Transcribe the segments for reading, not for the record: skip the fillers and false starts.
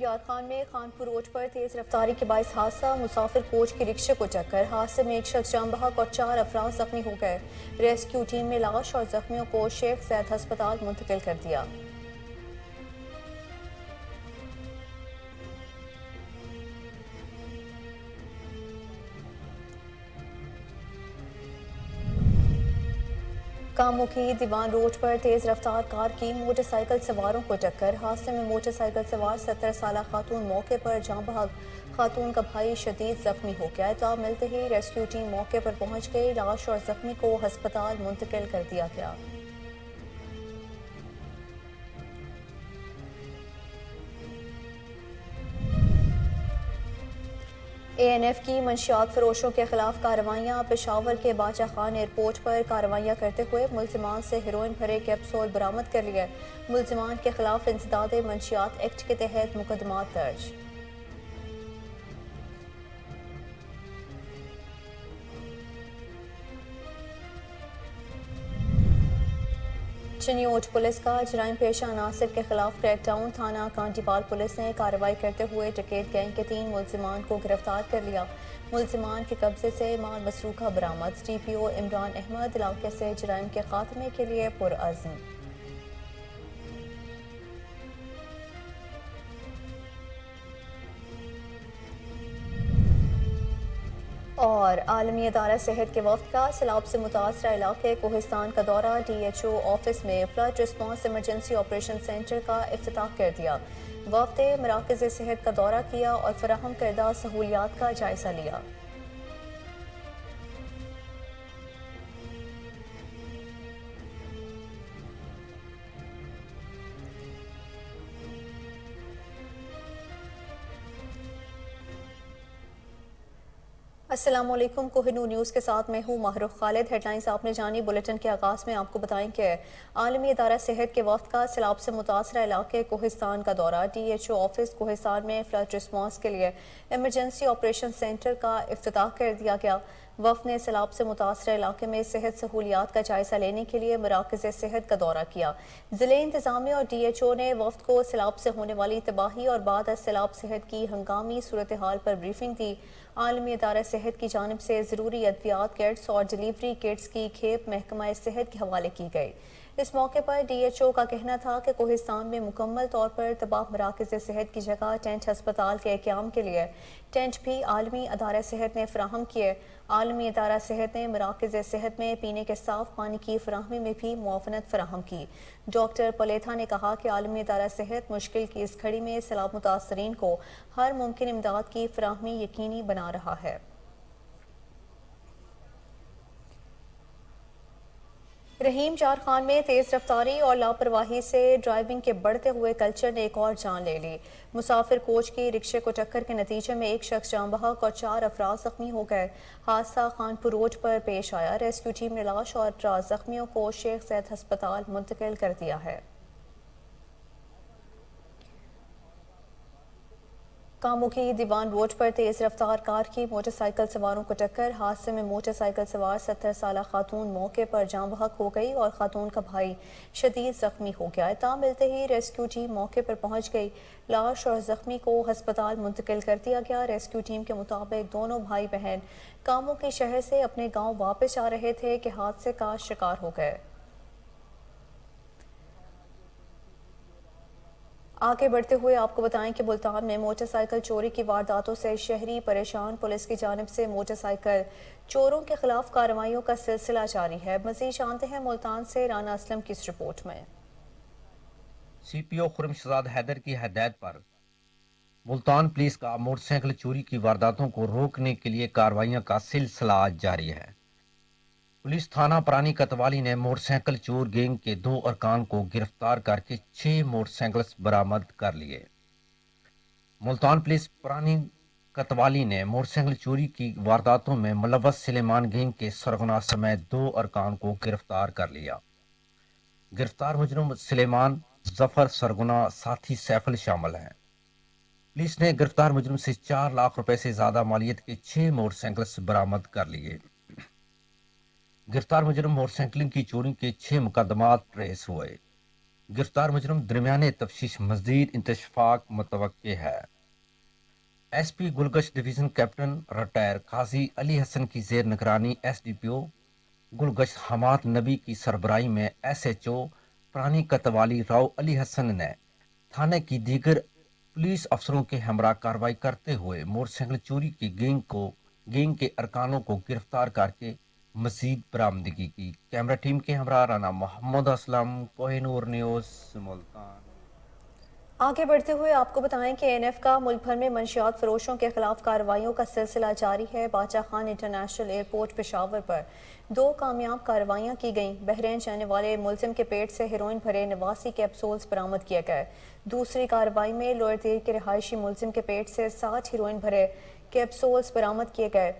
یار خان میں خانپور روڈ پر تیز رفتاری کے باعث حادثہ، مسافر کوچ کی رکشے کو ٹکر، حادثے میں ایک شخص جاں بحق اور 4 افراد زخمی ہو گئے۔ ریسکیو ٹیم نے لاش اور زخمیوں کو شیخ زید ہسپتال منتقل کر دیا۔ کاموں کی دیوان روڈ پر تیز رفتار کار کی موٹر سائیکل سواروں کو ٹکر، حادثے میں موٹر سائیکل سوار 70 سالہ خاتون موقع پر جاں بحق، خاتون کا بھائی شدید زخمی ہو گیا۔ اطلاع ملتے ہی ریسکیو ٹیم موقع پر پہنچ گئی، لاش اور زخمی کو ہسپتال منتقل کر دیا گیا۔ اے این ایف کی منشیات فروشوں کے خلاف کارروائیاں، پشاور کے باچا خان ایئرپورٹ پر کارروائیاں کرتے ہوئے ملزمان سے ہیروئن بھرے کیپسول برآمد کر لیے، ملزمان کے خلاف انسداد منشیات ایکٹ کے تحت مقدمات درج۔ چنیوٹ پولیس کا جرائم پیشہ عناصر کے خلاف کریک ڈاؤن، تھانہ کانٹیپال پولیس نے کارروائی کرتے ہوئے ڈکیت گینگ کے 3 ملزمان کو گرفتار کر لیا۔ ملزمان کے قبضے سے مال مسروقہ برآمد، ڈی پی او عمران احمد علاقے سے جرائم کے خاتمے کے لیے پرعزم۔ اور عالمی ادارہ صحت کے وفد کا سیلاب سے متاثرہ علاقے کوہستان کا دورہ، ڈی ایچ او آفس میں flood response emergency operation centre کا افتتاح کر دیا۔ وفد نے مراکز صحت کا دورہ کیا اور فراہم کردہ سہولیات کا جائزہ لیا۔ السلام علیکم، کوہ نور نیوز کے ساتھ میں ہوں ماہرخ خالد۔ ہیڈ لائنز آپ نے جانی، بلیٹن کے آغاز میں آپ کو بتائیں کہ عالمی ادارہ صحت کے وفد کا سیلاب سے متاثرہ علاقے کوہستان کا دورہ، D H O office Kohistan میں فلڈ رسپانس کے لیے ایمرجنسی آپریشن سینٹر کا افتتاح کر دیا گیا۔ وفد نے سیلاب سے متاثرہ علاقے میں صحت سہولیات کا جائزہ لینے کے لیے مراکز صحت کا دورہ کیا۔ ضلعی انتظامیہ اور ڈی ایچ او نے وفد کو سیلاب سے ہونے والی تباہی اور بعد از سیلاب صحت کی ہنگامی صورتحال پر بریفنگ دی۔ عالمی ادارہ صحت کی جانب سے ضروری ادویات کٹس اور ڈیلیوری کٹس کی کھیپ محکمہ صحت کے حوالے کی گئی۔ اس موقع پر ڈی ایچ او کا کہنا تھا کہ کوہستان میں مکمل طور پر تباہ مراکز صحت کی جگہ ٹینٹ ہسپتال کے قیام کے لیے ٹینٹ بھی عالمی ادارہ صحت نے فراہم کیے۔ عالمی ادارہ صحت نے مراکز صحت میں پینے کے صاف پانی کی فراہمی میں بھی معاونت فراہم کی۔ ڈاکٹر پلیتھا نے کہا کہ عالمی ادارہ صحت مشکل کی اس گھڑی میں سیلاب متاثرین کو ہر ممکن امداد کی فراہمی یقینی بنا رہا ہے۔ رحیم جار خان میں تیز رفتاری اور لاپرواہی سے ڈرائیونگ کے بڑھتے ہوئے کلچر نے ایک اور جان لے لی۔ مسافر کوچ کی رکشے کو ٹکر کے نتیجے میں ایک شخص جاں بحق اور 4 افراد زخمی ہو گئے۔ حادثہ خانپور روڈ پر پیش آیا، ریسکیو ٹیم نے لاش اور زخمیوں کو شیخ زید ہسپتال منتقل کر دیا ہے۔ کاموں کی دیوان روڈ پر تیز رفتار کار کی موٹر سائیکل سواروں کو ٹکر، حادثے میں موٹر سائیکل سوار 70 سالہ خاتون موقع پر جاں بحق ہو گئی اور خاتون کا بھائی شدید زخمی ہو گیا۔ اطلاع ملتے ہی ریسکیو ٹیم موقع پر پہنچ گئی، لاش اور زخمی کو ہسپتال منتقل کر دیا گیا۔ ریسکیو ٹیم کے مطابق دونوں بھائی بہن کاموں کے شہر سے اپنے گاؤں واپس آ رہے تھے کہ حادثے کا شکار ہو گئے۔ آگے بڑھتے ہوئے آپ کو بتائیں کہ ملتان میں موٹر سائیکل چوری کی وارداتوں سے شہری پریشان، پولیس کی جانب سے موٹر سائیکل چوروں کے خلاف کارروائیوں کا سلسلہ جاری ہے۔ مزید جانتے ہیں ملتان سے رانا اسلم کی اس رپورٹ میں۔ سی پی او خرم شہزاد حیدر کی ہدایت پر ملتان پولیس کا موٹر سائیکل چوری کی وارداتوں کو روکنے کے لیے کارروائیوں کا سلسلہ آج جاری ہے۔ پولیس تھانہ پرانی کتوالی نے موٹر سائیکل چور گینگ کے 2 ارکان کو گرفتار کر کے 6 موٹر سائیکلز برآمد کر لیے۔ ملتان پولیس پرانی کتوالی نے موٹر سائیکل چوری کی وارداتوں میں ملوث سلیمان گینگ کے سرغنہ سمیت 2 ارکان کو گرفتار کر لیا۔ گرفتار مجرم سلیمان، ظفر سرگنا، ساتھی سیفل شامل ہیں۔ پولیس نے گرفتار مجرم سے 4 لاکھ روپے سے زیادہ مالیت کے 6 موٹر سائیکلز برآمد کر لیے۔ گرفتار مجرم موٹر سائیکلنگ کی چوری کے 6 مقدمات ٹریس ہوئے۔ गिरफ्तार मुजरम दरमियाने तफ्तीश मजीद इंतशाफ मुतवक्के है। एसपी गुलगश डिवीजन कैप्टन रिटायर काजी अली हसन की जेर निगरानी एसडीपीओ गुलगश हमाद नबी की सरबराही में एसएचओ प्रानी कतवाली राव अली हसन ने थाने की दीगर पुलिस अफसरों के हमरा कार्रवाई करते हुए मोटरसाइकिल चोरी की गैंग के अरकानों को गिरफ्तार करके मजीद बरामदगी की। कैमरा टीम के हमरा राना मोहम्मद असलम, कोहिनूर न्यूज़, मुल्तान। आगे बढ़ते हुए आपको बताएं कि एनएफ का मुल्क भर में मंशियात फरोशों के खिलाफ कार्रवाइयों का सिलसिला जारी है। बादशाह खान इंटरनेशनल एयरपोर्ट पेशावर पर 2 कामयाब कार्रवाइयां की गईं। बहरीन जाने वाले मुलजिम के पेट से हेरोइन भरे 89 कैप्सूल्स बरामद किए गए। दूसरी कार्रवाई में लोअर देर के रिहायशी मुलजिम के पेट से 60 हेरोइन भरे कैप्सूल्स बरामद किए गए।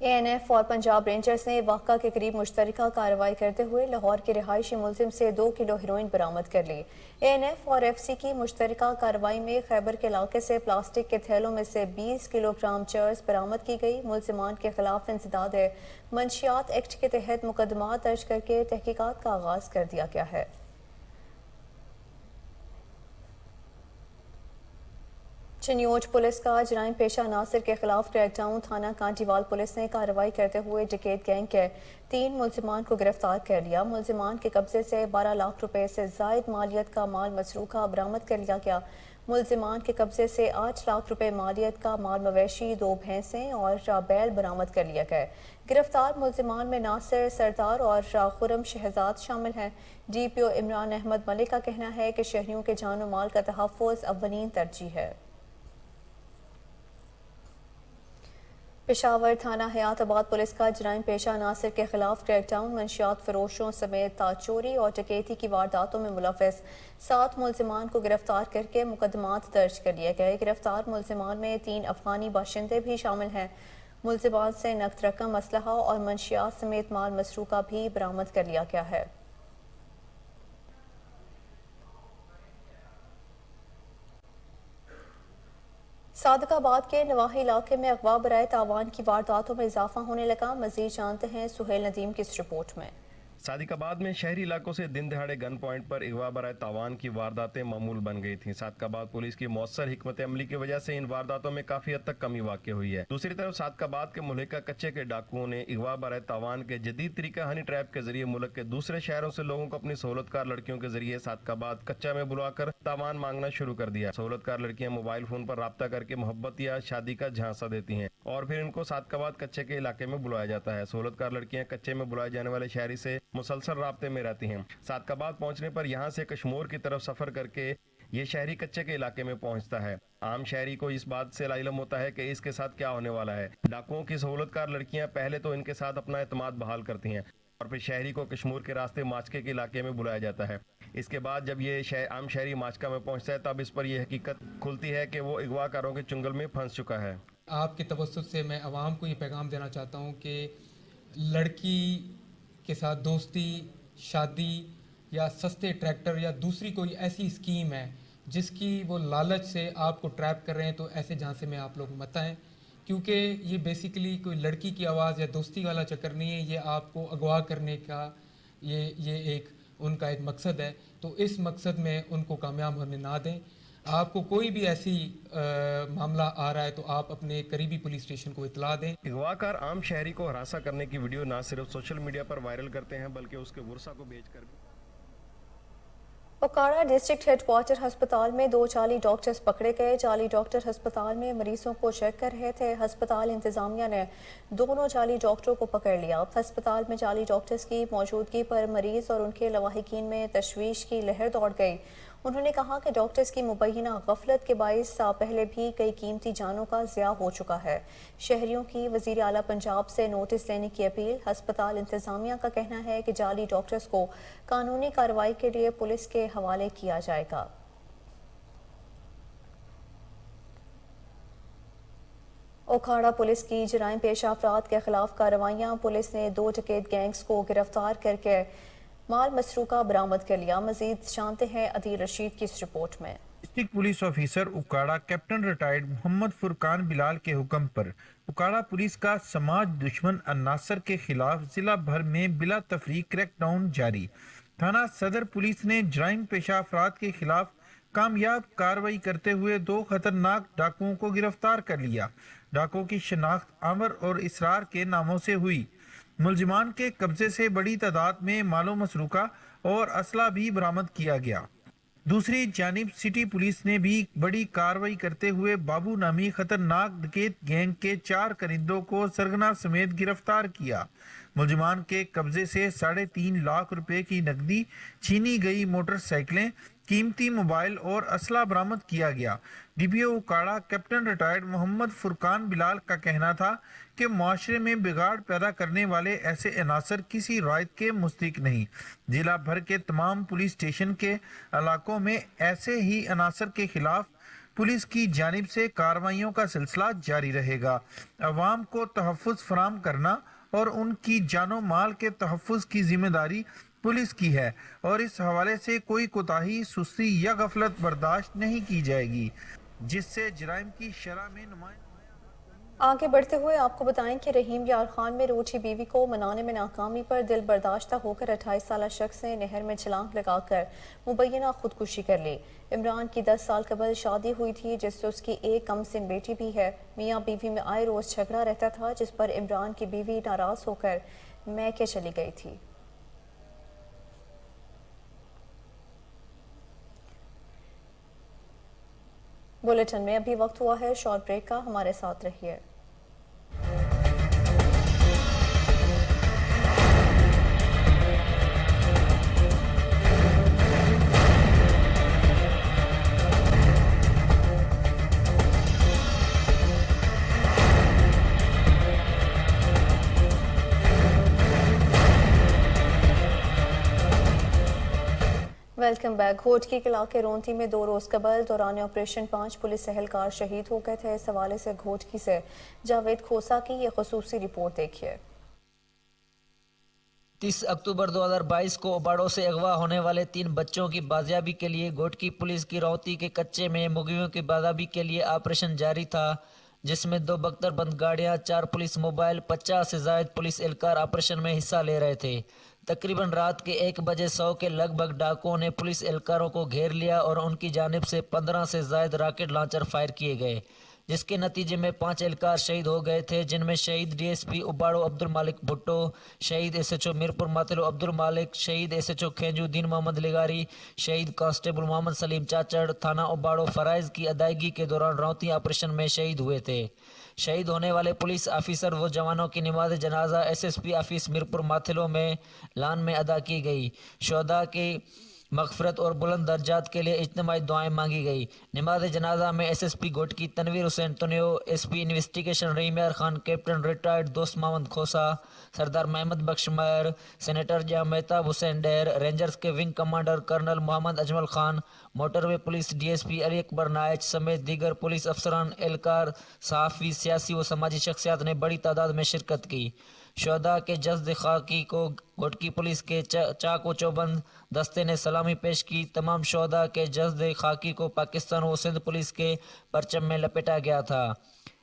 एएनएफ और पंजाब रेंजर्स ने वाक़ा के करीब मुश्तरका कार्रवाई करते हुए लाहौर के रिहायशी मुलजिम से 2 किलो हेरोइन बरामद कर ली। एएनएफ और एफसी की मुश्तरका कार्रवाई में खैबर के इलाके से प्लास्टिक के थैलों में से 20 किलोग्राम चर्स बरामद की गई। मुलजिमान के खिलाफ इंसदाद मंशियात एक्ट के तहत मुकदमा दर्ज करके तहकीकात का आगाज कर दिया गया है। चिन्योज पुलिस का जराइम पेशा नासिर के खिलाफ क्रैकडाउन। थाना कांटीवाल पुलिस ने कार्रवाई करते हुए डकैत गैंग के 3 मुलजिमान को गिरफ्तार कर लिया। मुलजिमान के कब्जे से 12 लाख रुपए से जायद मालियत का माल मसरूका बरामद कर लिया गया। मुलजिमान के कब्जे से 8 लाख रुपए मालियत का माल मवेशी, 2 भैंसें और बैल बरामद कर लिया गया। गिरफ्तार मुलजिमान में नासिर सरदार और खुरम शहजाद शामिल हैं। डीपीओ इमरान अहमद मलिक का कहना है कि शहरियों के जान और माल का तहफ़्फ़ुज़ अव्वलीन तरजीह है। पेशावर थाना हयाताबाद पुलिस का जराइम पेशा नासिर के खिलाफ क्रैकडाउन। मंशियात फरोशों समेत चोरी और डकैती की वारदातों में मुलव्वस 7 मुलजिमान को गिरफ्तार करके मुकदमात दर्ज कर लिए गए। गिरफ्तार मुलजिमान में 3 अफगानी बाशिंदे भी शामिल हैं। मुलजिमान से नकद रकम, असलहा और मंशियात समेत माल मसरूका भी बरामद कर लिया गया है। सादकाबाद के नवाही इलाके में अगवा बराए तावान की वारदातों में इजाफा होने लगा। मजीद जानते हैं सुहेल नदीम की इस रिपोर्ट में। सादिकाबाद में शहरी इलाकों से दिन दहाड़े गन पॉइंट पर अगवा बराए तावान की वारदातें मामूल बन गई थीं। सादिकाबाद पुलिस की मौसर हिकमत अमली की वजह से इन वारदातों में काफी हद तक कमी वाक़ हुई है। दूसरी तरफ सादिकाबाद के मुल्का कच्चे के डाकुओं ने अगवा बराए तावान के जदीद तरीका हनी ट्रैप के जरिए मुल्क के दूसरे शहरों से लोगों को अपनी सहूलतकार लड़कियों के जरिए सादिकाबाद कच्चा में बुलाकर तावान मांगना शुरू कर दिया। सहूलतकार लड़कियां मोबाइल फोन पर राब्ता करके मोहब्बत या शादी का झांसा देती हैं और फिर इनको सादिकाबाद कच्चे के इलाके में बुलाया जाता है। सहूलतकार लड़कियां कच्चे में बुलाए जाने वाले शहरी से मुसलसल राब्ते में रहती हैं। सादिकाबाद पहुंचने पर यहां से कश्मीर की तरफ सफर करके ये शहरी कच्चे के इलाके में पहुंचता है। आम शहरी को इस बात से लाइलम होता है कि इसके साथ क्या होने वाला है। डाकुओं की सहूलतकार लड़कियां पहले तो इनके साथ अपना एतमाद बहाल करती हैं और फिर शहरी को कश्मीर के रास्ते माचके के इलाके में बुलाया जाता है। इसके बाद जब ये आम शहरी माचका में पहुंचता है तब इस पर यह हकीकत खुलती है कि वो अगवाकारों के चुंगल में फंस चुका है। आपके तवज्जुह से मैं आवाम को ये पैगाम देना चाहता हूँ कि लड़की के साथ दोस्ती, शादी या सस्ते ट्रैक्टर या दूसरी कोई ऐसी स्कीम है जिसकी वो लालच से आपको ट्रैप कर रहे हैं, तो ऐसे झांसे में आप लोग मत आएँ, क्योंकि ये बेसिकली कोई लड़की की आवाज़ या दोस्ती वाला चक्कर नहीं है। ये आपको अगवा करने का ये एक उनका एक मकसद है। तो इस मकसद में उनको कामयाब होने ना दें। आपको कोई भी ऐसी मामला आ रहा है तो आप अपने करीबी पुलिस स्टेशन को इतला दें। अगवाकार आम शहरी को हरासा करने की वीडियो न सिर्फ सोशल मीडिया पर वायरल करते हैं बल्कि उसके वर्सा को बेचकर भी। ओकाड़ा डिस्ट्रिक्ट हेडक्वार्टर अस्पताल में 2 जाली डॉक्टर्स पकड़े गए। जाली डॉक्टर अस्पताल में मरीजों को चेक कर रहे थे। अस्पताल इंतजामिया ने दोनों जाली डॉक्टरों को पकड़ लिया। अस्पताल में जाली डॉक्टर्स की मौजूदगी पर मरीज और उनके लवाहिकीन में तशवीश की लहर दौड़ गई। उन्होंने कहा कि डॉक्टर्स की मुबैना गफलत के बाइस पहले भी कई कीमती जानों का ज़िया हो चुका है। शहरियों की वज़ीर आला पंजाब से नोटिस लेने की अपील। अस्पताल इंतजामिया का कहना है कि जाली डॉक्टर्स को कानूनी कार्रवाई के लिए पुलिस के हवाले किया जाएगा। ओखाड़ा पुलिस की जराइम पेशा अफराद के खिलाफ कार्रवाइयाँ। पुलिस ने 2 डकैत गैंग्स को गिरफ्तार करके माल मसरूका बरामद कर लिया। मजीद जानते हैं अदील रशीद की इस रिपोर्ट में। District police officer Okara captain retired Mohammad Furqan Bilal के हुक्म पर उकाड़ा पुलिस का समाज दुश्मन अन्नासर के खिलाफ जिला भर में बिला तफरीक क्रैकडाउन जारी। थाना सदर पुलिस ने जराइम पेशा अफराद के खिलाफ कामयाब कार्रवाई करते हुए 2 खतरनाक डाकुओं को गिरफ्तार कर लिया। डाकुओं की शिनाख्त अमर और इसरार के नामों से हुई। मुलजिमान के कब्जे से बड़ी तादाद में मालो मसरूका और असला भी बरामद किया गया। दूसरी जानिब सिटी पुलिस ने भी बड़ी कार्रवाई करते हुए बाबू नामी खतरनाक डकैत गैंग के 4 करिंदों को सरगना समेत गिरफ्तार किया। मुलजिमान के कब्जे से 3.5 लाख रुपए की नकदी, छीनी गई मोटरसाइकिलें, कीमती मोबाइल और असला बरामद किया गया। DPO Okara captain retired Mohammad Furqan Bilal का कहना था कि मुआशरे में बिगाड़ पैदा करने वाले ऐसे अनासर किसी रायत के मुस्तहिक नहीं। जिला भर के तमाम पुलिस स्टेशन के इलाकों में ऐसे ही अनासर के खिलाफ पुलिस की जानिब से कार्रवाइयों का सिलसिला जारी रहेगा। अवाम को तहफ़्फ़ुज़ फराहम करना और उनकी जानो माल के तहफ़्फ़ुज़ की जिम्मेदारी पुलिस की है और इस हवाले से कोई कोताही, सुस्ती या गफलत बर्दाश्त नहीं की जाएगी, जिससे जराइम की शरह में नुमायां। आगे बढ़ते हुए आपको बताएं कि रहीम यार खान में रूठी बीवी को मनाने में नाकामी पर दिल बर्दाश्ता होकर 28 साल शख्स ने नहर में छलांग लगाकर मुबैना खुदकुशी कर ली। इमरान की 10 साल कबल शादी हुई थी, जिससे उसकी एक कम सिन बेटी भी है। मियाँ बीवी में आए रोज झगड़ा रहता था, जिस पर इमरान की बीवी नाराज होकर मैके चली गई थी। बुलेटिन में अभी वक्त हुआ है शॉर्ट ब्रेक का, हमारे साथ रहिए। Welcome back. घोटकी के इलाके रोंती में 2 रोज कबल दौरान ऑपरेशन 5 पुलिस एहलकार शहीद हो गए थे। इस हवाले से घोटकी से जावेद खोसा की ये खसूसी रिपोर्ट देखिए। 30 अक्टूबर 2022 को उबाड़ों से अगवा होने वाले 3 बच्चों की बाजियाबी के लिए घोटकी पुलिस की रोंती के कच्चे में मुगवियों की बाजियाबी के लिए ऑपरेशन जारी था, जिसमें 2 बख्तरबंद गाड़ियां, 4 पुलिस मोबाइल, 50 से जायद पुलिस एहलकार ऑपरेशन में हिस्सा ले रहे थे। तकरीबन रात के 1 बजे 100 के लगभग डाकुओं ने पुलिस एहलकारों को घेर लिया और उनकी जानिब से 15 से जायद रॉकेट लॉन्चर फायर किए गए, जिसके नतीजे में 5 एहलकार शहीद हो गए थे, जिनमें शहीद डीएसपी उबाड़ो अब्दुल मालिक भुट्टो, शहीद एसएचओ मीरपुर मातिलो अब्दुल मालिक, शहीद एसएचओ खेंजुद्दीन मोहम्मद लिगारी, शहीद कांस्टेबल मोहम्मद सलीम चाचड़ थाना उबाड़ो फराइज की अदायगी के दौरान रौती ऑपरेशन में शहीद हुए थे। शहीद होने वाले पुलिस ऑफिसर व जवानों की नमाज जनाजा एसएसपी ऑफिस मीरपुर माथिलो में लान में अदा की गई। शोहदा की मगफरत और बुलंद दर्जात के लिए इज्तिमाई दुआएं मांगी गई। नमाज जनाजा में SSP Ghotki Tanveer Hussain Tunio, SP investigation Rahim Yar Khan, captain retired Dost Mohammad Khosa, Sardar Mahmad Bakhsh Mair, senator Jaya Mehtab Hussain Dahar, rangers के wing commander colonel Mohammad Ajmal Khan, motorway police DSP Ali Akbar Nayach समेत दीगर पुलिस अफसरान, एहलकार, सहाफ़ी, सियासी व समाजी शख्सियात ने बड़ी तादाद में शिरकत की। शोहदा के जस्द खाकी को घोटकी पुलिस के चाको चौबंद दस्ते ने सलामी पेश की। तमाम शोहदा के जस्द खाकी को पाकिस्तान व सिंध पुलिस के परचम में लपेटा गया था।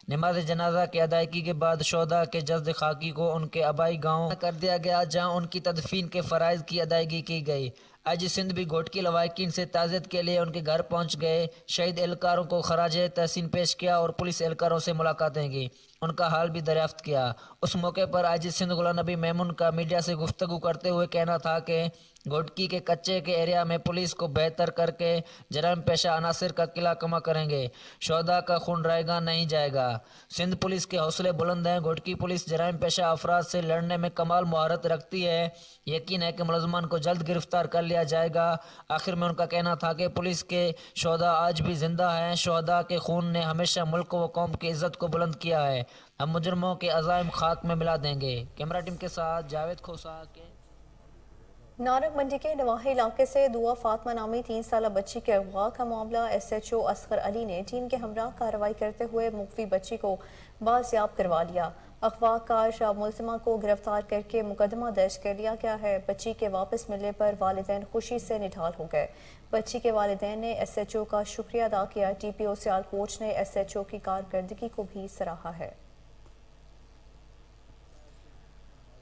नमाज जनाजा की अदायगी के बाद शोहदा के जस्द खाकी को उनके आबाई गांव कर दिया गया, जहां उनकी तदफीन के फ़राइज़ की अदायगी की गई। आईजी सिंध भी घोटकी लवाकिन से ताज़ियत के लिए उनके घर पहुंच गए, शहीद एहलकारों को खराज तहसीन पेश किया और पुलिस एहलकारों से मुलाकातें की, उनका हाल भी दरियाफ्त किया। उस मौके पर आईजी सिंध गुलाम नबी मेमून का मीडिया से गुफ्तगू करते हुए कहना था कि घोटकी के कच्चे के एरिया में पुलिस को बेहतर करके जराइम पेशा अनासिर का किला कमा करेंगे। शोहदा का खून रहेगा नहीं जाएगा। सिंध पुलिस के हौसले बुलंद हैं। घोटकी पुलिस जराइम पेशा अफराद से लड़ने में कमाल महारत रखती है। यकीन है कि मुलजमान को जल्द गिरफ्तार कर लिया जाएगा। आखिर में उनका कहना था कि पुलिस के शोहदा आज भी जिंदा हैं। शोहदा के खून ने हमेशा मुल्क व कौम की इज्जत को बुलंद किया है। हम मुजरमों के अज़ाइम खाक में मिला देंगे। कैमरा टीम के साथ जावेद खोसा के। नारंग मंडी के नवाही इलाके से दुआ फातिमा नामी 3 साल बच्ची के अगवा का मामला एसएचओ असगर अली ने टीम के हमरा कार्रवाई करते हुए मुख्फी बच्ची को बाजियाब करवा लिया। अगवाकार मुलजिमा को गिरफ्तार करके मुकदमा दर्ज कर लिया गया है। बच्ची के वापस मिलने पर वालिदैन खुशी से निढाल हो गए। बच्ची के वालिदैन ने एसएचओ का शुक्रिया अदा किया। टीपीओ सियालकोट ने एसएचओ की कारकर्दगी को भी सराहा है।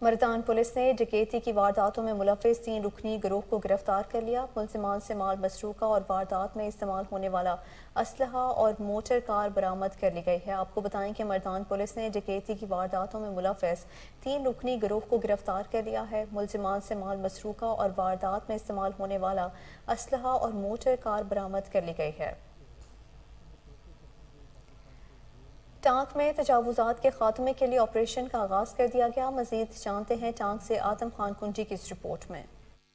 मर्दान पुलिस ने डकैती की वारदातों में मुलव्विस 3 रुकनी गिरोह को गिरफ्तार कर लिया। मुलजिमान से माल मसरूका और वारदात में इस्तेमाल होने वाला असलहा और मोटर कार बरामद कर ली गई है। आपको बताएं कि मर्दान पुलिस ने डकैती की वारदातों में मुलव्विस 3 रुकनी गिरोह को गिरफ्तार कर लिया है। मुलजिमान से माल मसरूका और वारदात में इस्तेमाल होने वाला असलहा और मोटर कार बरामद कर ली गई है। टांक में तजावुजात के खात्मे के लिए ऑपरेशन का आगाज कर दिया गया। मजीद जानते हैं टांक से आदम खान कुंजी की इस रिपोर्ट में।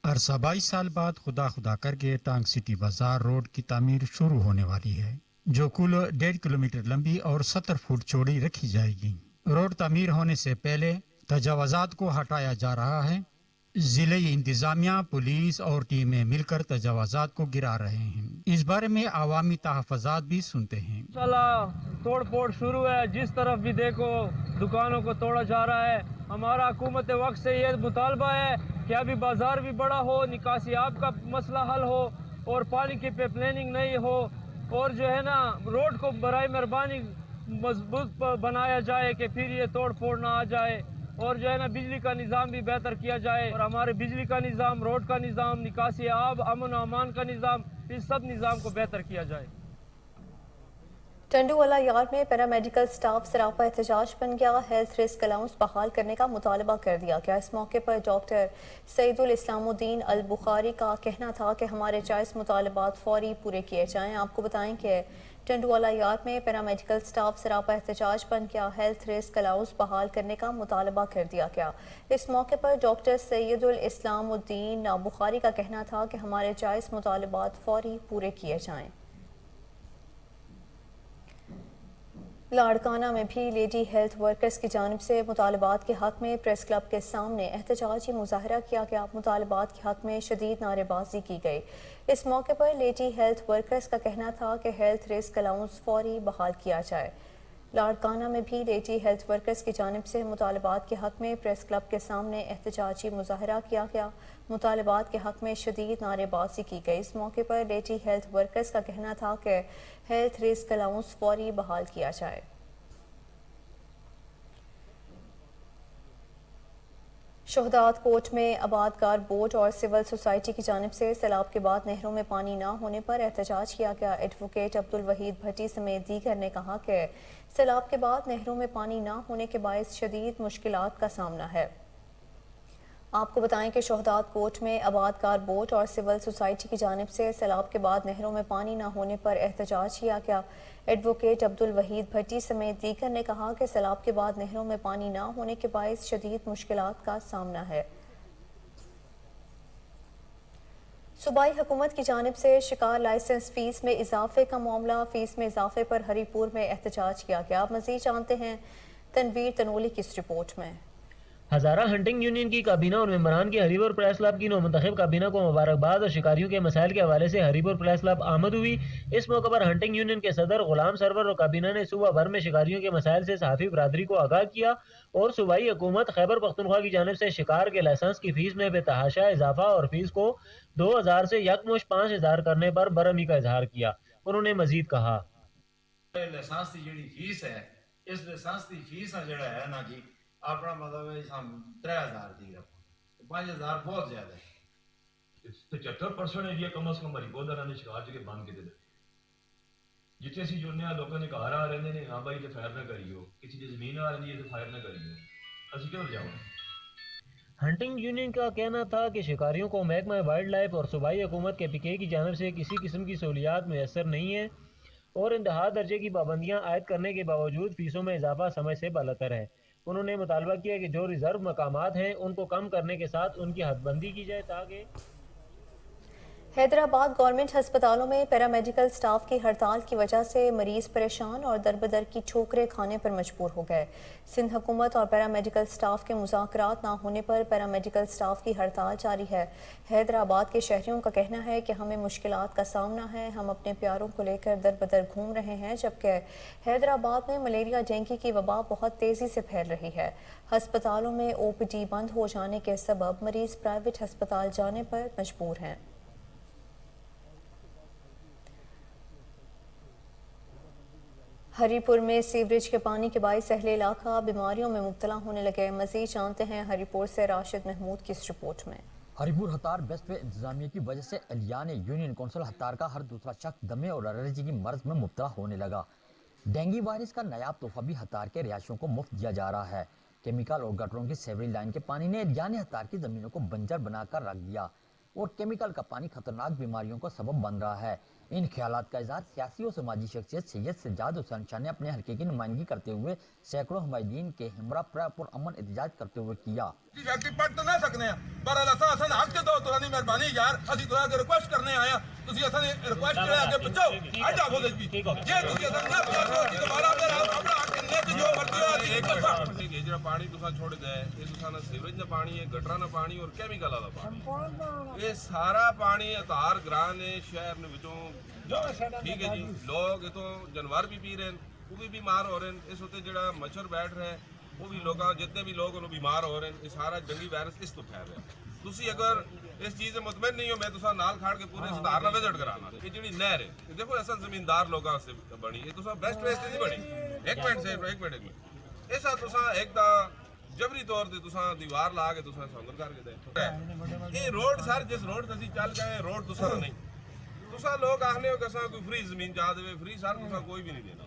अरसा 22 साल बाद खुदा खुदा करके टांग सिटी बाजार रोड की तामीर शुरू होने वाली है, जो कुल 1.5 किलोमीटर लंबी और 70 फुट चौड़ी रखी जाएगी। रोड तामीर होने से पहले तजावुजात को हटाया जा रहा है। जिले इंतजामिया, पुलिस और टीमें मिलकर तजावुजात को गिरा रहे हैं। इस बारे में अवामी तहफ़्फ़ुज़ात भी सुनते हैं। चला तोड़ फोड़ शुरू है, जिस तरफ भी देखो दुकानों को तोड़ा जा रहा है। हमारा हुकूमत वक्त से ये मुतालबा है कि अभी बाजार भी बड़ा हो, निकासी आप का मसला हल हो और पानी की पाइपलाइनिंग नहीं हो, और जो है ना रोड को बराए मेहरबानी मजबूत बनाया जाए कि फिर ये तोड़ फोड़ ना आ जाए, और जो है ना बिजली का निज़ाम भी बेहतर किया जाए, और हमारे बिजली का निज़ाम, रोड का निज़ाम, निकासी आब, अमन और अमान का निज़ाम, इस सब निज़ाम को बेहतर किया जाए। टंडूवाला यार्ड में पैरामेडिकल स्टाफ सरापा एहतजाज बन गया। हेल्थ रिस्क अलाउंस बहाल करने का मुतालबा कर दिया गया। इस मौके पर डॉक्टर सईदुल इस्लामुद्दीन अल बुखारी का कहना था कि हमारे जायज़ मुतालबात फौरी पूरे किए जाएं। आपको बताएं कि टंडूवाला यार्ड में पैरामेडिकल स्टाफ सरापा एहतजाज बन गया। हेल्थ रिस्क अलाउंस बहाल करने का मुतालबा कर दिया गया। इस मौके पर डॉक्टर सईदुल इस्लामुद्दीन बुखारी का कहना था कि हमारे जायज़ मुतालबात फौरी पूरे किए जाएं। लाड़काना में भी लेडी हेल्थ वर्कर्स की जानिब से मुतालबात के हक में प्रेस क्लब के सामने एहतजाजी मुजाहरा किया गया। मुतालबात के हक में शदीद नारेबाजी की गई। इस मौके पर लेडी हेल्थ वर्कर्स का कहना था कि हेल्थ रिस्क अलाउंस फौरी बहाल किया जाए। लाड़काना में भी लेडी हेल्थ वर्कर्स की जानिब से मुतालबात के हक में प्रेस क्लब के सामने एहतजाजी मुजाहरा किया गया। मुतालबात के हक में शदीद नारेबाजी की गई। इस मौके पर लेडी हेल्थ वर्कर्स का कहना था कि हेल्थ रिस्क अलाउंस फौरी बहाल किया जाए। शोहदात कोट में आबादकार बोर्ड और सिविल सोसाइटी की जानिब से सैलाब के बाद नहरों में पानी ना होने पर एहतजाज किया गया। एडवोकेट अब्दुल वहीद भट्टी समेत दीगर ने कहा कि सैलाब के बाद नहरों में पानी ना होने के बायस शदीद मुश्किलात का सामना है। आपको बताएं कि शोहदात कोट में आबादकार बोर्ड और सिविल सोसाइटी की जानिब से सैलाब के बाद नहरों में पानी ना होने पर एहतजाज किया गया। एडवोकेट अब्दुल वहीद भट्टी समेत दीगर ने कहा कि सैलाब के बाद नहरों में पानी ना होने के बायस शदीद मुश्किलात का सामना है। सूबाई हुकूमत की जानिब से शिकार लाइसेंस फीस में इजाफे का मामला, फीस में इजाफे पर हरीपुर में एहतजाज किया गया। मजीद जानते हैं तनवीर तनोली की इस रिपोर्ट में। हज़ारा हंटिंग यूनियन की काबीना और मेंबरान की हरीपुर प्रेस क्लब की नौमुंतखब काबीना को मुबारकबाद और शिकारियों के मसाइल के हवाले से हरीपुर प्रेस क्लब आमद हुई। इस मौके पर हंटिंग यूनियन के सदर गुलाम सरवर और काबीना ने सुबह भर में शिकारियों के मसाइल से सहाफ़ी बरादरी को आगाह किया और सूबाई हुकूमत खैबर पख्तूनख्वा की जानिब से शिकार के लाइसेंस की फीस में बेतहाशा इजाफा और फीस को 2000 से यकमुश्त 5000 करने पर बरहमी का इजहार किया। उन्होंने मजीद कहा, लाइसेंस की जी फीस है, इस लाइसेंस की फीस जड़ा है ना जी अपना मतलब है हम 3000 दी रखो 5000 बहुत ज्यादा है। 75% एरिया कम अज कम हरिपोदरा ने शिकार के बंद किते जिथे असीं जुड़ने आ लोगों ने घर आ रहे ने हाँ भाई तो फायर ना करियो, किसी की जमीन आ रही है तो फायर ना करियो, असीं क्यों जाओ। हंटिंग यूनियन का कहना था कि शिकारियों को महकमा वाइल्ड लाइफ और सूबाई हुकूमत के पीके की जानिब से किसी किस्म की सहूलियात मैसर नहीं है और इंतहा दर्जे की पाबंदियाँ आयद करने के बावजूद फीसों में इजाफा समय से बालातर है। उन्होंने मुतालबा किया कि जो रिजर्व मकामात हैं उनको कम करने के साथ उनकी हदबंदी की जाए ताकि हैदराबाद गवर्नमेंट हस्पतालों में पैरामेडिकल स्टाफ की हड़ताल की वजह से मरीज परेशान और दरबदर की ठोकरें खाने पर मजबूर हो गए। सिंध हुकूमत और पैरामेडिकल स्टाफ के मुज़ाकरात ना होने पर पैरामेडिकल स्टाफ की हड़ताल जारी है। हैदराबाद के शहरियों का कहना है कि हमें मुश्किलात का सामना है, हम अपने प्यारों को लेकर दरबदर घूम रहे हैं, जबकि हैदराबाद में मलेरिया डेंगू की वबा बहुत तेज़ी से फैल रही है। हस्पतालों में OPD बंद हो जाने के सबब मरीज प्राइवेट हस्पताल जाने पर मजबूर हैं। ہری پور میں سیوریج کے پانی کے باعث اہل علاقہ بیماریوں میں مبتلا ہونے لگے. مزید جانتے ہیں ہری پور سے راشد محمود کی اس رپورٹ میں. ہری پور ہتار بیسٹ وے انتظامیہ کی وجہ سے اہلیان یونین کونسل ہتار کا ہر دوسرا شخص دمے اور الرجی کی مرض میں مبتلا ہونے لگا. ڈینگی وائرس کا نایاب تحفہ بھی ہتار کے رہائشیوں کو مفت دیا جا رہا ہے. کیمیکل اور گٹروں کی سیوریج لائن کے پانی نے اہلیان ہتار کی زمینوں کو بنجر بنا کر رکھ دیا اور کیمیکل کا پانی خطرناک بیماریوں کا سبب بن رہا ہے. ان خیالات کا اظہار سیاسی اور سماجی شخصیت سید سجاد حسین شاہ نے اپنے حلقے کی نمائندگی کرتے ہوئے سینکڑوں حمایدین کے ہمراہ پرامن احتجاج کرتے ہوئے کیا. فیکٹری پٹ تو نہ سکنے ہیں پر اللہ اساں حق دے دو ترانی مہربانی یار اسی طرح کے ریکویسٹ کرنے آیا تسی اساں ریکویسٹ کرے اگے بچو آ جاؤ دے جی تسی اساں نہ بچو کہ دوبارہ اگر اپنا حق نے تے جو مرضی ہے ایک پاسا یہ جڑا پانی تساں چھوڑ دے یہ تساں سیوریج دا پانی ہے گٹراں دا پانی اور کیمیکل والا پانی یہ سارا پانی ہتار گراں نے شہر نے وچوں ٹھیک ہے جی لوگ تو جانور بھی پی رہے ہیں وہ بھی بیمار ہو رہے ہیں. اس ہوتے جڑا مچھر بیٹھ رہا ہے وہ بھی لوگ جتنے بھی لوگ بیمار ہو رہے ہیں. یہ سارا جنگی وائرس اس تو پھیل رہا ہے. تسی اگر اس چیز سے مطمئن نہیں ہو میں تساں نال کھاڑ کے پورے ستار نہ وزٹ کرانا. یہ جڑی نہر ہے دیکھو اصل زمیندار لوگاں سے بنی یہ تساں بیسٹ ویسٹ نہیں بنی. ایک منٹ ایسا تساں ایک دا جبری طور تے تساں دیوار لا کے تساں سنگر کر کے دے یہ روڈ سر جس روڈ تے چل گئے روڈ تساں نہیں تساں لوگ آخنے ہو کہ اساں کوئی فری زمین چاہ دے فری سر تساں کوئی بھی نہیں دینا.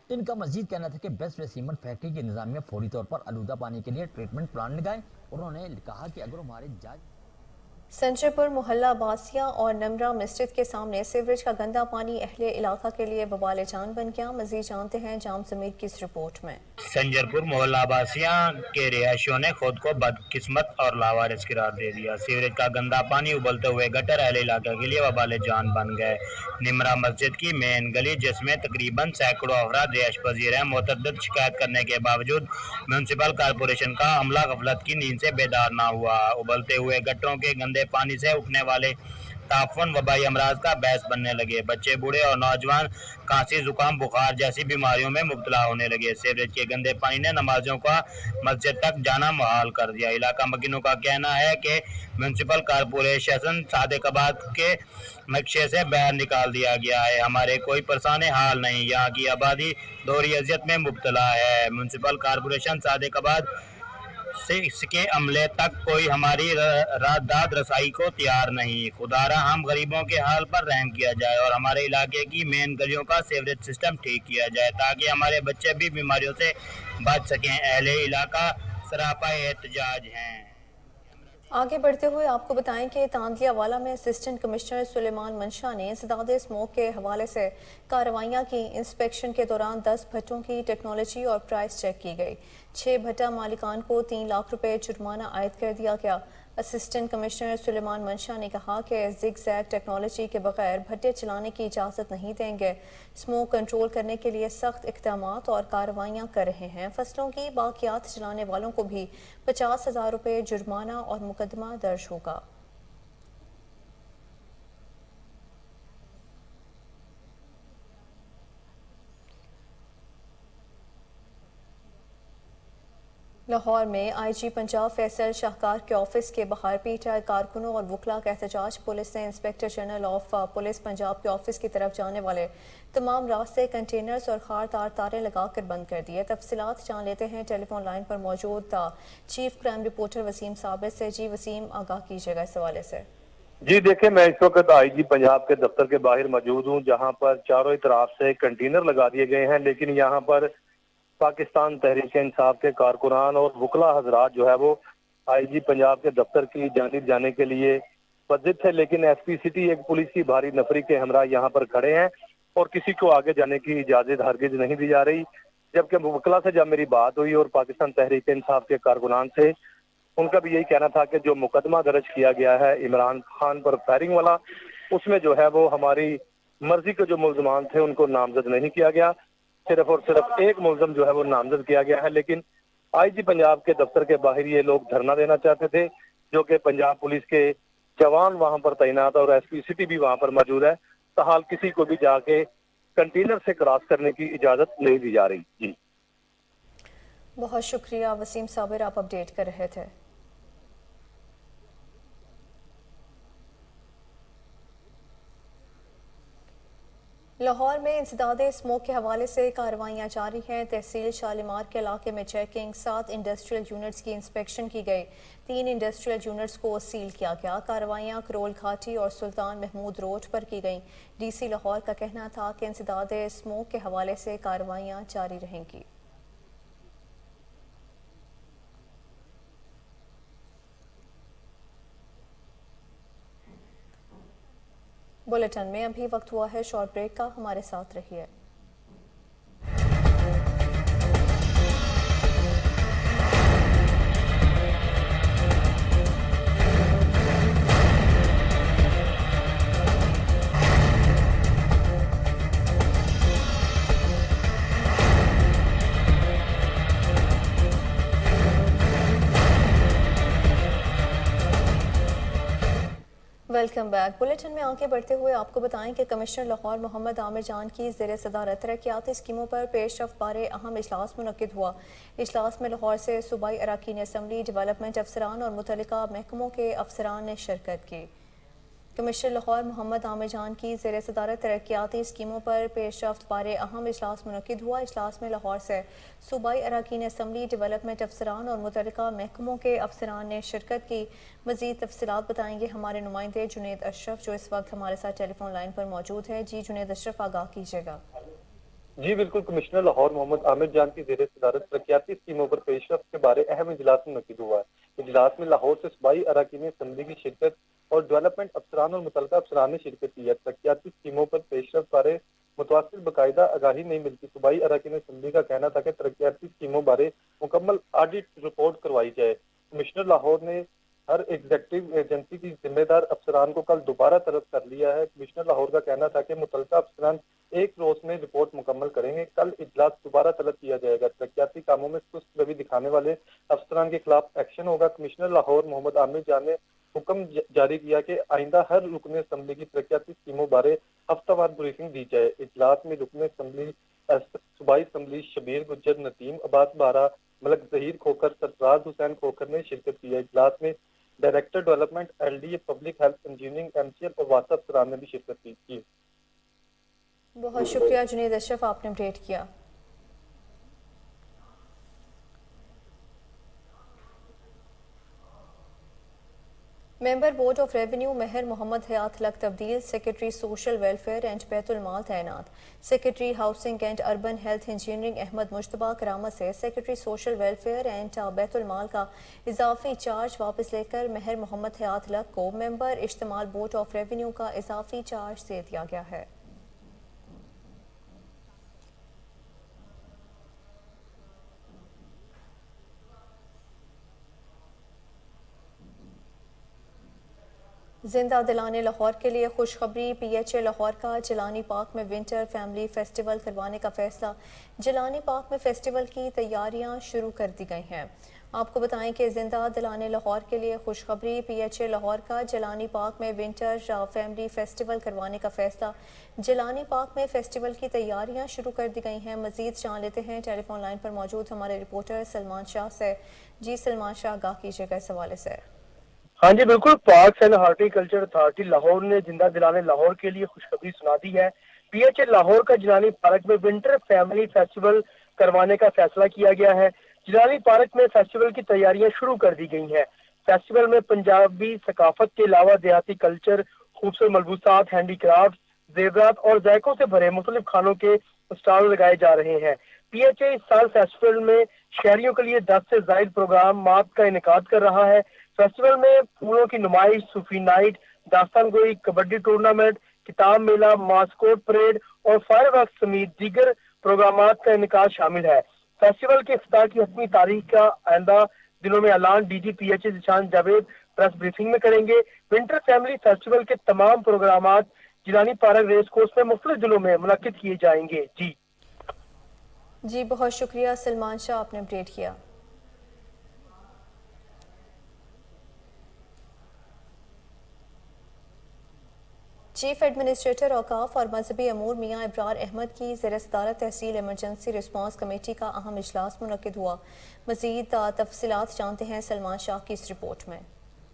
ان کا مزید کہنا تھا کہ بیسٹ وے سیمنٹ فیکٹری کی انتظامیہ فوری طور پر آلودہ پانی کے لیے ٹریٹمنٹ پلانٹ لگائیں. انہوں نے کہا کہ اگر ہمارے جج سنجے پور محلہ عباسیہ اور نمرہ مسجد کے سامنے سیوریج کا گندا پانی اہل علاقہ کے لیے وبال جان بن گیا. مزید جانتے ہیں جام ضمیر کی اس رپورٹ میں. سنجر پور محلہ عباسیہ کے رہائشیوں نے خود کو بدقسمت اور لاوارث قرار دے دیا. سیوریج کا گندا پانی ابلتے ہوئے گٹر اہل علاقہ کے لیے وبال جان بن گئے. نمرہ مسجد کی مین گلی جس میں تقریباً سینکڑوں افراد رہائش پذیر ہیں متعدد شکایت کرنے کے باوجود میونسپل کارپوریشن کا عملہ غفلت کی نیند سے بیدار نہ ہوا. ابلتے ہوئے گٹروں کے گندے پانی سے اٹھنے والے تعفن وبائی امراض کا باعث بننے لگے. بچے بوڑھے اور نوجوان کھانسی زکام بخار جیسی بیماریوں میں مبتلا ہونے لگے. سیوریج کے گندے پانی نے نمازیوں کا مسجد تک جانا محال کر دیا. علاقہ مکینوں کا کہنا ہے کہ میونسپل کارپوریشن صادق آباد کے نقشے سے باہر نکال دیا گیا ہے. ہمارے کوئی پرسان حال نہیں. یہاں کی آبادی دوہری اذیت میں مبتلا ہے. میونسپل کارپوریشن صادق آباد اس کے عملے تک کوئی ہماری داد رسائی کو تیار نہیں. خدارا ہم غریبوں کے حال پر رحم کیا جائے اور ہمارے علاقے کی مین گلیوں کا سیوریج سسٹم ٹھیک کیا جائے تاکہ ہمارے بچے بھی بیماریوں سے بچ سکیں. اہل علاقہ سراپا احتجاج ہیں. آگے بڑھتے ہوئے آپ کو بتائیں کہ تاندیہ والا میں اسسٹنٹ کمشنر سلیمان منشا نے انسداد اسموک کے حوالے سے کارروائیاں کی. انسپیکشن کے دوران 10 بھٹوں کی ٹیکنالوجی اور پرائس چیک کی گئی. 6 بھٹا مالکان کو 3 لاکھ روپے جرمانہ عائد کر دیا گیا. اسسٹنٹ کمشنر سلیمان منشا نے کہا کہ زگ زیگ ٹیکنالوجی کے بغیر بھٹے چلانے کی اجازت نہیں دیں گے. اسموک کنٹرول کرنے کے لیے سخت اقدامات اور کارروائیاں کر رہے ہیں. فصلوں کی باقیات چلانے والوں کو بھی 50,000 روپے جرمانہ اور مقدمہ درج ہوگا. لاہور میں آئی جی پنجاب فیصل شاہکار کے آفس کے باہر پی ٹی آئی کارکنوں اور وکلاء کا احتجاج. پولیس نے inspector general of police Punjab کے آفس کی طرف جانے والے تمام راستے کنٹینرز اور خاردار تاریں لگا کر بند کر دیے. تفصیلات جان لیتے ہیں ٹیلی فون لائن پر موجود چیف کرائم رپورٹر وسیم صابر سے. جی وسیم، آگاہ کیجیے گا اس حوالے سے. جی دیکھیں، میں اس وقت آئی جی پنجاب کے دفتر کے باہر موجود ہوں جہاں پر چاروں طرف سے کنٹینر لگا دیے گئے ہیں، لیکن یہاں پر پاکستان تحریک انصاف کے کارکنان اور وکلاء حضرات جو ہے وہ آئی جی پنجاب کے دفتر کی جانب جانے کے لیے مسجد تھے، لیکن ایس پی سٹی ایک پولیس کی بھاری نفری کے ہمراہ یہاں پر کھڑے ہیں اور کسی کو آگے جانے کی اجازت ہرگز نہیں دی جا رہی. جبکہ وکلاء سے جب میری بات ہوئی اور پاکستان تحریک انصاف کے کارکنان سے، ان کا بھی یہی کہنا تھا کہ جو مقدمہ درج کیا گیا ہے عمران خان پر فائرنگ والا، اس میں جو ہے وہ ہماری مرضی کے جو ملزمان تھے ان کو نامزد نہیں کیا گیا. صرف اور صرف ایک ملزم جو ہے وہ نامزد کیا گیا ہے. لیکن آئی جی پنجاب کے دفتر کے باہر یہ لوگ دھرنا دینا چاہتے تھے، جو کہ پنجاب پولیس کے جوان وہاں پر تعینات اور ایس پی سٹی بھی وہاں پر موجود ہے. تاحال کسی کو بھی جا کے کنٹینر سے کراس کرنے کی اجازت نہیں دی جا رہی. جی بہت شکریہ وسیم صابر، آپ اپڈیٹ کر رہے تھے. लाहौर में इंसदाद स्मोक के हवाले से कार्रवाइयाँ जारी हैं। तहसील शालीमार के इलाके में चेकिंग, 7 इंडस्ट्रियल यूनिट्स की इंस्पेक्शन की गई। 3 इंडस्ट्रियल यूनिट्स को सील किया गया। कार्रवाइयाँ करोल घाटी और सुल्तान महमूद रोड पर की गईं। DC लाहौर का कहना था कि इंसदाद स्मोक के हवाले से कार्रवाइयाँ जारी रहेंगी। बुलेटिन में अभी वक्त हुआ है शॉर्ट ब्रेक का, हमारे साथ रहिए। Welcome back. बुलेटिन में आगे बढ़ते हुए आपको बताएं कि कमिश्नर लाहौर मोहम्मद आमिर जान की ज़ेर सदारत तरक्याती स्कीमों पर पेशरफ्त बारे अहम इजलास मुनक्किद हुआ। इजलास में लाहौर से सूबाई अरकान असम्बली, डेवलपमेंट अफसरान और मुतल्लिका महकमों के अफसरान ने शिरकत की। कमिश्नर लाहौर मोहम्मद आमिर जान की ज़ेर सदारत तरक्याती स्कीमों पर पेशरफ्त बारे अहम इजलास मुनक्किद हुआ। इजलास में लाहौर से सूबाई अरकान असम्बली, डेवलपमेंट अफसरान और मुतल्लिका महकमों के अफसरान ने शिरकत की। मज़ीद तफसीलात बताएंगे हमारे नुमाइंदे जुनेद अशरफ, जो इस वक्त हमारे साथ टेलीफोन लाइन पर मौजूद है। जी जुनेद अशरफ, आगाह कीजिएगा। जी बिल्कुल, कमिश्नर लाहौर मोहम्मद आमिर जान की ज़ेर सदारत तरक्याती स्कीमों पर पेशरफ्त के बारे अहम इजलास मुनक्किद हुआ है। इजलास में लाहौर से सूबाई अरकान असम्बली की शिरकत और डेवलपमेंट अफसरान और मुतल्लिका अफसरान ने शिरकत की है। तरक्याती स्कीमों पर पेशरफ्त बारे मुतवासिल बाकायदा आगाही नहीं मिलती। सूबाई अरकान असम्बली का कहना था कि तरक्याती स्कीमों बारे मुकम्मल ऑडिट रिपोर्ट करवाई जाए। कमिश्नर लाहौर ने हर एग्जीक्यूटिव एजेंसी की जिम्मेदार अफसरान को कल दोबारा तलब कर लिया है। कमिश्नर लाहौर का कहना था कि मुतल्लिका अफसरान एक रोज में रिपोर्ट मुकम्मल करेंगे। कल इजलास दोबारा तलब किया जाएगा। तरक्याती कामों में सुस्त रवि दिखाने वाले अफसरान के खिलाफ एक्शन होगा। कमिश्नर लाहौर मोहम्मद आमिर जान ने हुक्म जारी किया कि आइंदा हर रुकन असम्बली की तरक्याती स्कीमों बारे हफ्तावार ब्रीफिंग दी जाए। इजलास में रुकन असम्बली सूबाई असम्बली शबीर गुज्जर, नदीम अब्बास बारा, मलक जहीर खोखर, सरफराज हुसैन खोखर ने शिरकत की है। इजलास में director development, LDA, public health engineering, MCL और वासा अफसरान ने भी शिरकत की। बहुत शुक्रिया जुनेद अशरफ, आपने अपडेट किया। Member board of revenue Mehar Mohammad Hayat Lak तब्दील। Secretary social welfare and Baitul Mal तैनात। Secretary housing and urban health engineering Ahmad Mushtaba Karamat से secretary social welfare and Baitul Mal का इजाफी चार्ज वापस लेकर मेहर मोहम्मद हयात लक को मेंबर इज्तिमाल बोर्ड ऑफ रेवेन्यू का इजाफी चार्ज दे दिया गया है। जिंदा दिलाने लाहौर के लिए खुशखबरी। PHA लाहौर का जिलानी पार्क में विंटर फैमिली फेस्टिवल करवाने का फैसला। जिलानी पार्क में फेस्टिवल की तैयारियां शुरू कर दी गई हैं। आपको बताएं कि जिंदा दिलाने लाहौर के लिए खुशखबरी। PHA लाहौर का जिलानी पार्क में विंटर फैमिली फेस्टिवल करवाने का फैसला। जिलानी पार्क में फेस्टिवल की तैयारियां शुरू कर दी गई हैं। मजीद जान लेते हैं टेलीफोन लाइन पर मौजूद हमारे रिपोर्टर सलमान शाह से। जी सलमान शाह, आगाह कीजिएगा इस हवाले से। हाँ जी बिल्कुल, parks and horticulture authority Lahore ने जिंदा दिलाने लाहौर के लिए खुशखबरी सुना दी है। PHA लाहौर का जिलानी पार्क में विंटर फैमिली फेस्टिवल करवाने का फैसला किया गया है। जिलानी पार्क में फेस्टिवल की तैयारियां शुरू कर दी गई हैं। फेस्टिवल में पंजाबी सकाफत के अलावा देहाती कल्चर, खूबसूरत मलबूसात, हैंडीक्राफ्ट, जेवरात और जायकों से भरे मुख्तलिफ खानों के स्टॉल लगाए जा रहे हैं। PHA इस साल फेस्टिवल में शहरियों के लिए 10 से ज्यादा प्रोग्राम का इनेकाद कर रहा है। फेस्टिवल में फूलों की नुमाइश, सूफी नाइट, दास्तान गोई, कबड्डी टूर्नामेंट, किताब मेला, मास्कोट परेड और फायरवर्क्स समेत दीगर प्रोग्राम का इनेकाद शामिल है। फेस्टिवल के इफ्तार की हतमी तारीख का आइंदा दिनों में ऐलान DG PHA Zeeshan Javed press briefing में करेंगे। विंटर फैमिली फेस्टिवल के तमाम programme Jilani park race course में मुख्तलिफ दिनों में मुनक्किद किए जाएंगे। जी बहुत शुक्रिया सलमान शाह, आपने अपडेट किया। चीफ एडमिनिस्ट्रेटर औकाफ और मजहबी अमूर मियाँ इब्रार अहमद की ज़ेर सदारत तहसील इमरजेंसी रिस्पांस कमेटी का अहम इजलास मुनक्किद हुआ। मज़ीद तफसीलात जानते हैं सलमान शाह की इस रिपोर्ट में।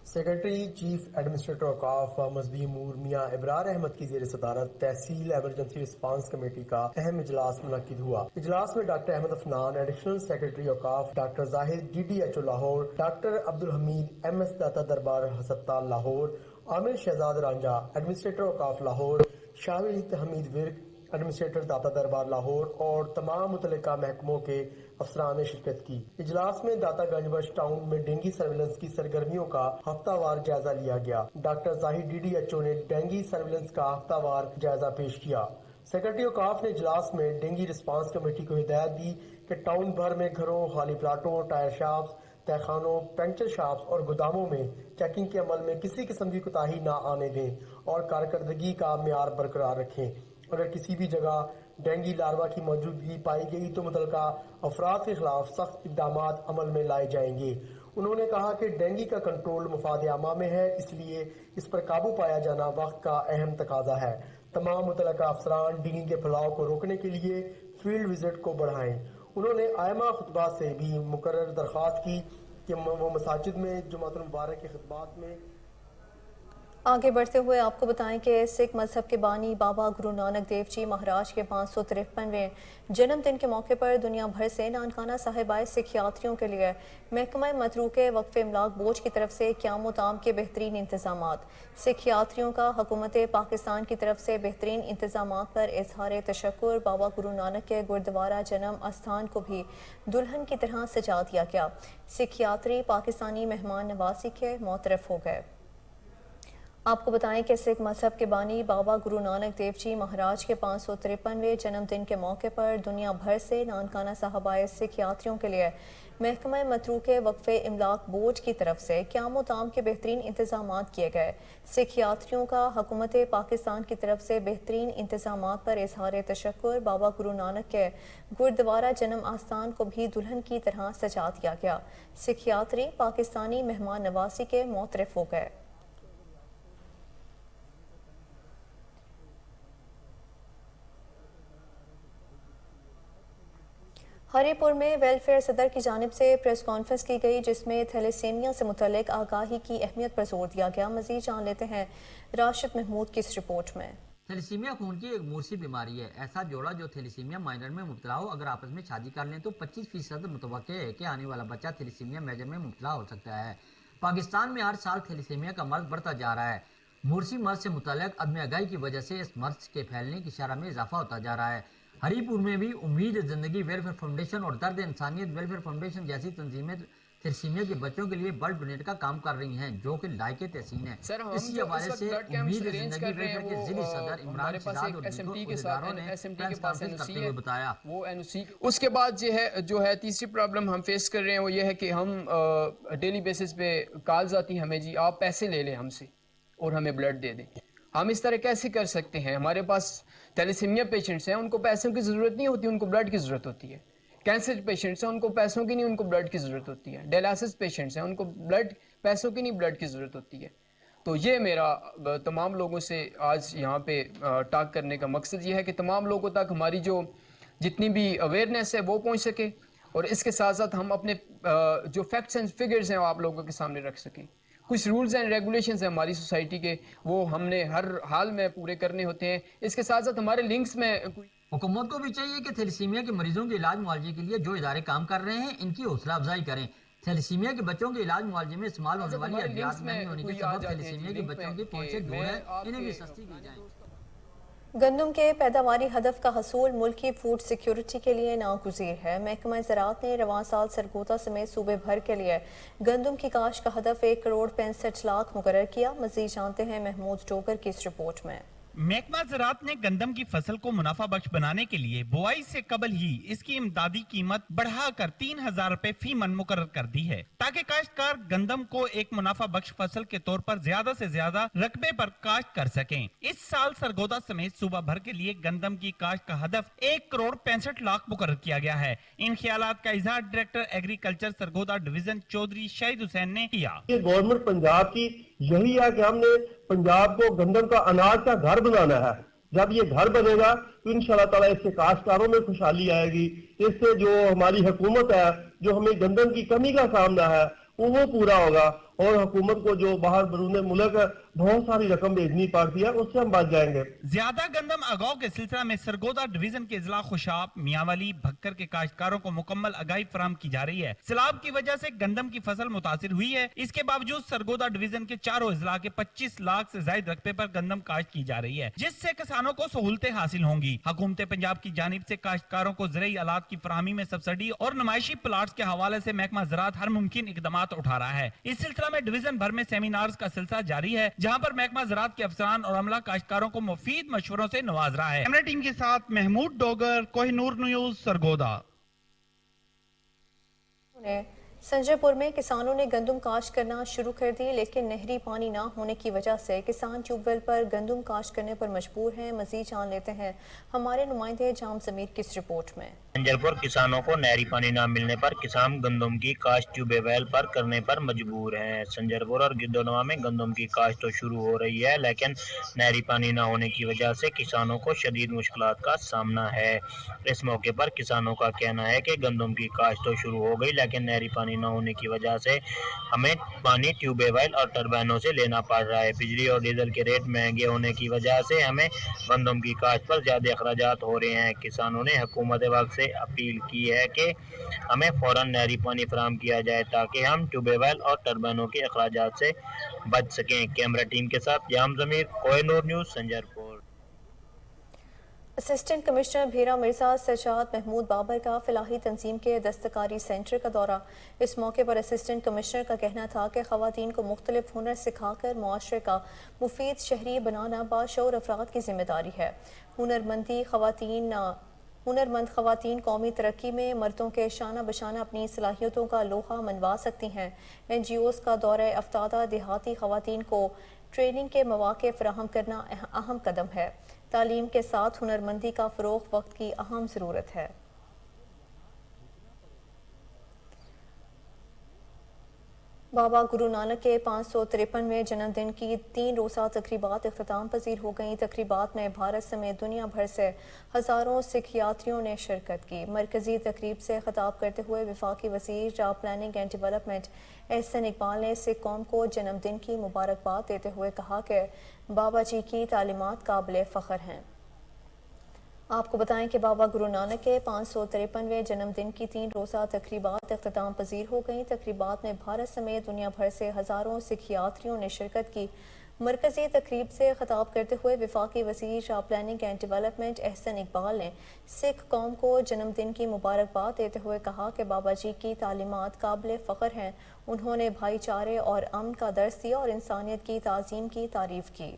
سیکرٹری چیف ایڈمنسٹریٹر اوقاف مذہبی امور میاں ابرار احمد کی زیر صدارت تحصیل ایمرجنسی رسپانس کمیٹی کا اہم اجلاس منعقد ہوا۔ اجلاس میں doctor Ahmad Afnan additional secretary Auqaf, doctor Zahid DDHO Lahore, doctor Abdul Hamid MS Data Darbar ہسپتال لاہور، عامر شہزاد رانجھا ایڈمنسٹریٹر اوقاف لاہور، شاہ حمید ورک ایڈمنسٹریٹر داتا دربار لاہور اور تمام متعلقہ محکموں کے افسران نے شرکت کی۔ اجلاس میں داتا گنج بخش ٹاؤن میں ڈینگی سرویلنس کی سرگرمیوں کا ہفتہ وار جائزہ لیا گیا۔ ڈاکٹر زاہد DDHO نے ڈینگی سرویلنس کا ہفتہ وار جائزہ پیش کیا۔ سیکرٹری اوقاف نے اجلاس میں ڈینگی رسپانس کمیٹی کو ہدایت دی کہ ٹاؤن بھر میں گھروں، خالی پلاٹوں، ٹائر شاپس، تہخانوں، پنچر شاپس اور گوداموں میں چیکنگ کے عمل میں کسی قسم کی کوتاہی نہ آنے دیں اور کارکردگی کا معیار برقرار رکھیں۔ اگر کسی بھی جگہ ڈینگی لاروا کی موجودگی پائی گئی تو متعلقہ افراد کے خلاف سخت اقدامات عمل میں لائے جائیں گے۔ انہوں نے کہا کہ ڈینگی کا کنٹرول مفاد عامہ میں ہے، اس لیے اس پر قابو پایا جانا وقت کا اہم تقاضا ہے۔ تمام متعلقہ افسران ڈینگی کے پھیلاؤ کو روکنے کے لیے فیلڈ وزٹ کو بڑھائیں۔ انہوں نے ائمہ خطبہ سے بھی مقرر درخواست کی کہ وہ مساجد میں جمعۃ المبارک کے خطبات میں آگے بڑھتے ہوئے آپ کو بتائیں کہ سکھ مذہب کے بانی بابا گرو نانک دیو جی مہاراج کے 553ویں جنم دن کے موقع پر دنیا بھر سے نانکانہ صاحبائے سکھ یاتریوں کے لیے محکمہ متروکے وقف املاک بورڈ کی طرف سے قیام و طعام کے بہترین انتظامات۔ سکھ یاتریوں کا حکومت پاکستان کی طرف سے بہترین انتظامات پر اظہار تشکر۔ بابا گرو نانک کے گردوارہ جنم استھان کو بھی دلہن کی طرح سجا دیا گیا۔ سکھ یاتری پاکستانی مہمان نوازی کے معترف ہو گئے۔ آپ کو بتائیں کہ سکھ مذہب کے بانی بابا گرو نانک دیو جی مہاراج کے 553ویں جنم دن کے موقع پر دنیا بھر سے نانکانہ صاحبائے سکھ یاتریوں کے لیے محکمہ متروکے وقف املاک بورڈ کی طرف سے قیام و طعام کے بہترین انتظامات کیے گئے۔ سکھ یاتریوں کا حکومت پاکستان کی طرف سے بہترین انتظامات پر اظہار تشکر۔ بابا گرو نانک کے گردوارہ جنم آستان کو بھی دلہن کی طرح سجا دیا گیا۔ سکھ یاتری پاکستانی مہمان نوازی کے معترف ہو گئے۔ ہری پور میں ویلفیئر صدر کی جانب سے پریس کانفرنس کی گئی جس میں تھیلیسیمیا سے متعلق آگاہی کی اہمیت پر زور دیا گیا۔ مزید جان لیتے ہیں راشد محمود کی اس رپورٹ میں۔ تھیلیسیمیا خون کی ایک مورثی بیماری ہے۔ ایسا جوڑا جو تھیلیسیمیا مائنر میں مبتلا ہو اگر آپس میں شادی کر لیں تو 25% متوقع ہے کہ آنے والا بچہ تھیلیسیمیا میجر میں مبتلا ہو سکتا ہے۔ پاکستان میں ہر سال تھیلیسیمیا کا مرض بڑھتا جا رہا ہے۔ مورثی مرض سے متعلق عدم آگاہی کی وجہ سے اس مرض کے پھیلنے کی شرح میں اضافہ ہوتا جا رہا ہے۔ ہری پور میں بھی امید زندگی ویلفیئر فاؤنڈیشن اور درد انسانیت ویلفیئر فاؤنڈیشن جیسی تنظیمیں تھیلیسیمیا کے بچوں کے لیے بلڈ ڈونیٹ کا کام کر رہی ہیں جو کہ لائق تحسین ہے۔ اسی حوالے سے امید زندگی ویلفیئر کے ضلعی صدر عمران شہزاد اور دیگر عہدیداروں نے پریس کانفرنس کرتے ہوئے بتایا اس کے بعد جو ہے تیسری پرابلم ہم فیس کر رہے ہیں وہ یہ ہے کہ ہم ڈیلی بیسس پہ کالز آتی ہیں ہمیں، جی آپ پیسے لے لیں ہم سے اور ہمیں بلڈ دے دیں۔ ہم اس طرح کیسے کر سکتے ہیں؟ ہمارے پاس تھیلیسیمیا پیشنٹس ہیں، ان کو پیسوں کی ضرورت نہیں ہوتی، ان کو بلڈ کی ضرورت ہوتی ہے۔ کینسر پیشنٹس ہیں، ان کو پیسوں کی نہیں، ان کو بلڈ کی ضرورت ہوتی ہے۔ ڈائلسس پیشنٹس ہیں، ان کو پیسوں کی نہیں، بلڈ کی ضرورت ہوتی ہے۔ تو یہ میرا تمام لوگوں سے آج یہاں پہ ٹاک کرنے کا مقصد یہ ہے کہ تمام لوگوں تک ہماری جو جتنی بھی اویئرنیس ہے وہ پہنچ سکے اور اس کے ساتھ ساتھ ہم اپنے جو فیکٹس اینڈ فگرز ہیں وہ آپ لوگوں کے سامنے رکھ سکیں۔ کچھ رولز اینڈ ریگولیشنز ہیں ہماری سوسائٹی کے، وہ ہم نے ہر حال میں پورے کرنے ہوتے ہیں۔ اس کے ساتھ ساتھ ہمارے لنکس میں حکومت کو بھی چاہیے کہ تھیلیسیمیا کے مریضوں کے علاج معالجے کے لیے جو ادارے کام کر رہے ہیں ان کی حوصلہ افزائی کریں۔ تھیلیسیمیا کے بچوں کے علاج معالجے میں استعمال ہونے والی ادویات مہنگی ہونے کے سبب تھیلیسیمیا کے بچوں کی پہنچ سے دور ہے، انہیں بھی سستی کی جائیں۔ گندم کے پیداواری ہدف کا حصول ملکی فوڈ سیکیورٹی کے لیے ناگزیر ہے۔ محکمہ زراعت نے رواں سال سرگودا سمیت صوبے بھر کے لیے گندم کی کاشت کا ہدف 1,65,00,000 مقرر کیا۔ مزید جانتے ہیں محمود ڈوگر کی اس رپورٹ میں۔ محکمہ زراعت نے گندم کی فصل کو منافع بخش بنانے کے لیے بوائی سے قبل ہی اس کی امدادی قیمت بڑھا کر 3,000 روپے فی من مقرر کر دی ہے تاکہ کاشتکار گندم کو ایک منافع بخش فصل کے طور پر زیادہ سے زیادہ رقبے پر کاشت کر سکیں۔ اس سال سرگودا سمیت صوبہ بھر کے لیے گندم کی کاشت کا ہدف 1,65,00,000 مقرر کیا گیا ہے۔ ان خیالات کا اظہار director agriculture Sargodha division Chaudhry Shaheed Hussain نے کیا۔ یہ گورنمنٹ پنجاب کی یہی ہے کہ ہم نے پنجاب کو گندم کا اناج کا گھر بنانا ہے۔ جب یہ گھر بنے گا تو انشاءاللہ تعالیٰ اس سے کاشتکاروں میں خوشحالی آئے گی، اس سے جو ہماری حکومت ہے جو ہمیں گندم کی کمی کا سامنا ہے وہ پورا ہوگا और हुकूमत को जो बाहर बरूने मुल्क बहुत सारी रकम भेजनी पड़ती है उससे हम बच जाएंगे। ज्यादा गंदम अगाव के सिलसिला में सरगोदा डिवीजन के जिला खुशाब, मियांवाली, भक्कर के काश्तकारों को मुकम्मल आगाही फराम की जा रही है। सैलाब की वजह से गंदम की फसल मुतासिर हुई है। इसके बावजूद सरगोदा डिवीजन के चारों अजला के 25 लाख से ज्यादा रकबे पर गंदम काश्त की जा रही है, जिससे किसानों को सहूलतें हासिल होंगी। हुकूमत पंजाब की जानिब से काश्तकारों को ज़राई आलात की फराहमी में सब्सिडी और नुमाइशी प्लाट्स के हवाले से महकमा ज़राअत हर मुमकिन इकदाम उठा रहा है। इस सिलसिला में डिवीजन भर में सेमिनार्स का सिलसिला जारी है, जहाँ पर महकमा ज़राअत के अफसरान और अमला काश्तकारों को मुफीद मशवरों से नवाज रहा है। कैमरा टीम के साथ महमूद डोगर, कोहिनूर न्यूज, सरगोदा। संजयपुर में किसानों ने गंदम काश्त करना शुरू कर दी, लेकिन नहरी पानी ना होने की वजह से किसान ट्यूबवेल पर गंदम काश्त करने पर मजबूर हैं। मजीद जान लेते हैं हमारे नुमाइंदे जाम ज़मीर की इस रिपोर्ट में। संजयपुर किसानों को नहरी पानी न मिलने पर किसान गंदम की काश्त ट्यूबवेल पर करने पर मजबूर हैं। संजयपुर और गिद्धोनवा में गंदम की काश्त तो शुरू हो रही है, लेकिन नहरी पानी न होने की वजह से किसानों को शदीद मुश्किलात का सामना है। इस मौके पर किसानों का कहना है कि गंदम की काश्त तो शुरू हो गई, लेकिन नहरी पानी न होने की वजह से हमें पानी ट्यूबवेल और टरबाइनों से लेना पड़ रहा है। बिजली और डीजल के रेट महंगे होने की वजह से हमें गंदम की काश्त पर ज़्यादा अखराजात हो रहे हैं। किसानों ने हुकूमत वक्त से अपील की है कि हमें फ़ौरन नहरी पानी फराहम किया जाए ताकि हम ट्यूबवेल और टरबाइनों के अखराजात से बच सकें। कैमरा टीम के साथ Jam Zameer, Kohinoor news, Sanjaypur. Assistant commissioner Bhera Mirza Sajjad Mahmood Babar का फलाही तंजीम के दस्तकारी सेंटर का दौरा। इस मौके पर असिस्टेंट कमिश्नर का कहना था कि ख़वातीन को मुख्तलिफ हुनर सिखाकर मुआशरे का मुफीद शहरी बनाना बाशऊर अफराद की जिम्मेदारी है। हुनरमंद ख़वातीन कौमी तरक्की में मर्दों के शाना बशाना अपनी सलाहियतों का लोहा मनवा सकती हैं। NGOs का दौरा अफ्तादा देहाती ख़वातीन को ट्रेनिंग के मौके फराहम करना अहम कदम है। तालीम के साथ हुनरमंदी का फ़रोग़ वक्त की अहम ज़रूरत है। बाबा गुरु नानक के 553वें जन्मदिन की 3 रोज़ा तकरीबात इख्तिताम पजीर हो गईं। तकरीबात में भारत समेत दुनिया भर से हज़ारों सिख यात्रियों ने शिरकत की। मरकज़ी तकरीब से खिताब करते हुए वफाकी वज़ीर planning and development Ahsan Iqbal ने सिख कौम को जन्मदिन की मुबारकबाद देते हुए कहा कि बाबा जी की तालीमात काबिल फ़ख्र हैं। आपको बताएं कि बाबा गुरु नानक के 553वें जन्मदिन की 3 रोज़ा तकरीबात इख्तिताम पजीर हो गईं। तकरीबात में भारत समेत दुनिया भर से हज़ारों सिख यात्रियों ने शिरकत की। मरकज़ी तकरीब से खिताब करते हुए वफाकी वज़ीर planning and development Ahsan Iqbal ने सिख कौम को जन्मदिन की मुबारकबाद देते हुए कहा कि बाबा जी की तालीमात काबिल फ़ख्र हैं। उन्होंने भाईचारे और अमन का दर्स दिया और इंसानियत की ताज़ीम की तारीफ़ की।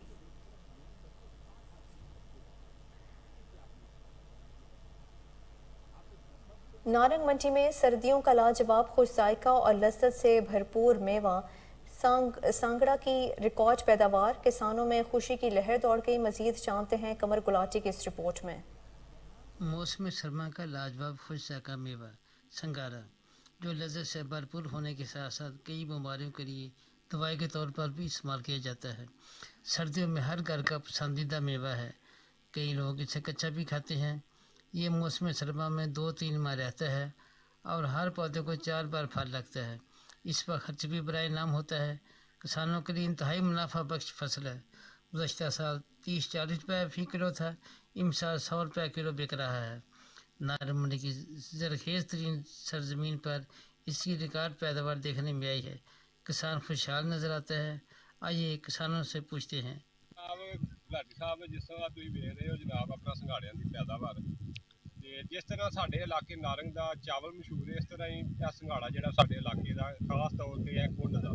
नारंग मंडी में सर्दियों का लाजवाब खुश जायका और लज्जत से भरपूर मेवा सांगड़ा की रिकॉर्ड पैदावार, किसानों में खुशी की लहर दौड़ गई। मजीद जानते हैं कमर गुलाटी की इस रिपोर्ट में। मौसम सरमा का लाजवाब खुश जायका मेवा संगारा, जो लज्जत से भरपूर होने के साथ साथ कई बीमारियों के लिए दवाई के तौर पर भी इस्तेमाल किया जाता है। सर्दियों में हर घर का पसंदीदा मेवा है। कई लोग इसे कच्चा भी खाते हैं। ये मौसम सरमा में 2-3 माह रहता है और हर पौधे को 4 बार फल लगता है। इस पर खर्च भी बराए नाम होता है। किसानों के लिए इंतहाई मुनाफा बख्श फसल है। गुज़श्ता साल 30-40 रुपये फ़ी किलो था, इस साल 100 रुपये किलो बिक रहा है। नारंग मंडी की ज़रखेज़ तरीन सरजमीन पर इसकी रिकॉर्ड पैदावार देखने में आई है। किसान खुशहाल नज़र आता है। आइए किसानों से पूछते हैं। जिस तरह तुम वेख रहे हो जनाब अपना संघाड़ियां की पैदावार, जिस तरह साडे इलाके नारंग का चावल मशहूर है, इस तरह ही यह संघाड़ा जिहड़ा साडे इलाके का खास तौर पर है कुंड का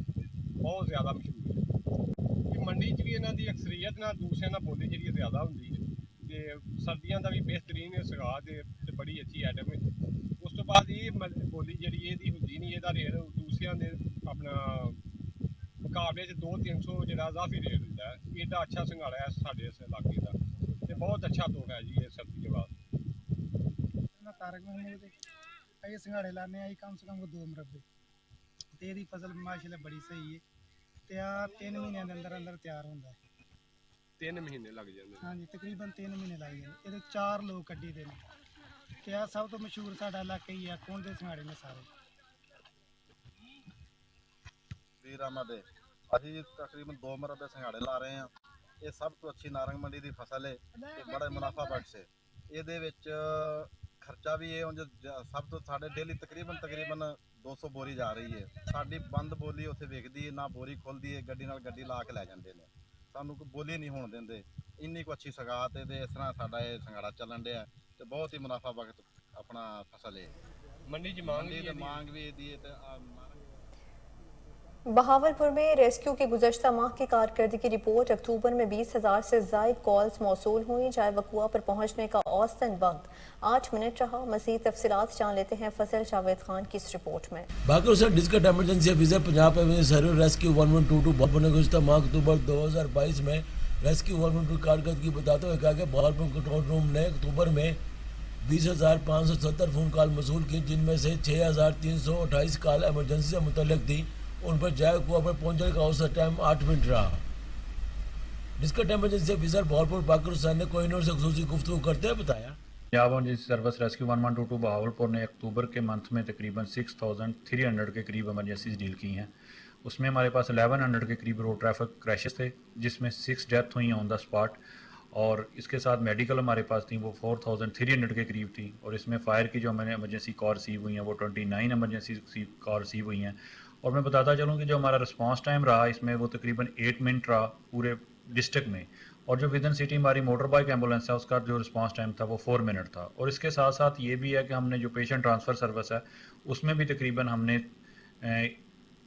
बहुत ज़्यादा मशहूर है। मंडी च भी इन्हां दी अक्सरीयत ना दूसरे ना बोली जी ज़्यादा होंदी है ते सर्दियों का भी बेहतरीन सगा ते बड़ी अच्छी आइटम है। उस तो बाद ये बोली जी इहदी होंदी नहीं, इहदा रेट दूसरियां दे अपना मुकाबले 200-300 जो इजाफी रेट होता है। एडा अच्छा संघाड़ा है साढ़े इस इलाके का, तो बहुत अच्छा तोहफा है जी ये सर्दी के बाद। तारक महमूद ये संघाड़े लाने आई कम से कम 2 मरबे ते दी फसल माशाल्लाह बड़ी सही है। तैयार 3 महीने के अंदर अंदर तैयार होता है। 3 महीने लग जाते? हाँ जी, तकरीबन 3 महीने लग जाते। ये 4 लोग कड्डी दे क्या सब तो मशहूर साडा इलाका ही है कुंड दे संघाड़े ने सारे। ਤਸਵੀਰ ਅਹਿਮਦ ਹੈ। ਅਸੀਂ ਤਕਰੀਬਨ 2 ਮਰਬੇ ਸੰਘਾੜੇ ਲਾ ਰਹੇ ਹਾਂ। ਇਹ ਸਭ ਤੋਂ ਅੱਛੀ ਨਾਰੰਗ ਮੰਡੀ ਦੀ ਫਸਲ ਹੈ ਤੇ ਬੜਾ ਮੁਨਾਫਾ ਬਖਸ਼ ਹੈ। ਇਹਦੇ ਵਿੱਚ ਖਰਚਾ ਵੀ ਇਹ ਉਂਝ ਸਭ ਤੋਂ ਸਾਡੇ ਡੇਲੀ ਤਕਰੀਬਨ 200 ਬੋਰੀ ਜਾ ਰਹੀ ਹੈ। ਸਾਡੀ ਬੰਦ ਬੋਲੀ ਉੱਥੇ ਵਿਕਦੀ ਹੈ ਨਾ, ਬੋਰੀ ਖੁੱਲਦੀ ਹੈ, ਗੱਡੀ ਨਾਲ ਗੱਡੀ ਲਾ ਕੇ ਲੈ ਜਾਂਦੇ ਨੇ, ਸਾਨੂੰ ਕੋਈ ਬੋਲੀ ਨਹੀਂ ਹੋਣ ਦਿੰਦੇ। ਇੰਨੀ ਕੁ ਅੱਛੀ ਸਗਾਤ ਹੈ ਤੇ ਇਸ ਤਰ੍ਹਾਂ ਸਾਡਾ ਇਹ ਸੰਘਾੜਾ ਚੱਲਣ ਡਿਆ ਤੇ ਬਹੁਤ ਹੀ ਮੁਨਾਫਾ ਬਖਸ਼ ਆਪਣਾ ਫਸਲ ਹੈ। ਮੰਡੀ 'ਚ मांग भी दी है तो बहावलपुर में रेस्क्यू की गुज़श्ता माह की कारकर्दगी रिपोर्ट। अक्टूबर में 20,000 से ज़ायद कॉल्स मौसूल हुई। जाए वकुआ पर पहुँचने का औसतन वक्त 8 मिनट रहा। मज़ीद तफसीलात जान लेते हैं फजल जावेद खान की इस रिपोर्ट में। बाकी district emergency officer Punjab avenue service rescue 1122 Bahawalpur ने गुज़श्ता माह अक्टूबर 2022 में रेस्क्यू 1122 कारकर्दगी बताते हुए कहा कि बहावलपुर कंट्रोल रूम ने अक्टूबर में 20,570 फ़ोन कॉल मसूल की, जिनमें से 6,328 कॉल एमरजेंसी से मुतल्लिक थी। उन पर जाए कुआ पर पहुंचने का औसत टाइम 8 मिनट रहा। डिस्कट एमरजेंसी ऑफिसर बहावलपुर बाकर हुसैन ने कोहिनूर से खुसूसी गुफ्तगू करते हुए बताया, Punjab emergency service rescue 1122 Bahawalpur ने अक्टूबर के मंथ में तकरीबन 6,300 के करीब एमरजेंसीज डील की हैं। उसमें हमारे पास 1100 के करीब रोड ट्रैफिक क्रैशेस थे, जिसमें 6 डेथ हुई हैं ऑन द स्पॉट, और इसके साथ मेडिकल हमारे पास थी वो 4,300 के करीब थी। और इसमें फ़ायर की जो हमें एमरजेंसी कॉल रिसीव हुई हैं वो 29 एमरजेंसी कॉल रिसीव हुई हैं। और मैं बताता चलूँ कि जो हमारा रिस्पांस टाइम रहा इसमें वो तकरीबन 8 मिनट रहा पूरे डिस्ट्रिक्ट में। और जो विद इन सिटी हमारी मोटर बाइक एम्बुलेंस है उसका जो रिस्पांस टाइम था वो 4 मिनट था। और इसके साथ साथ ये भी है कि हमने जो पेशेंट ट्रांसफ़र सर्विस है उसमें भी तकरीबन हमने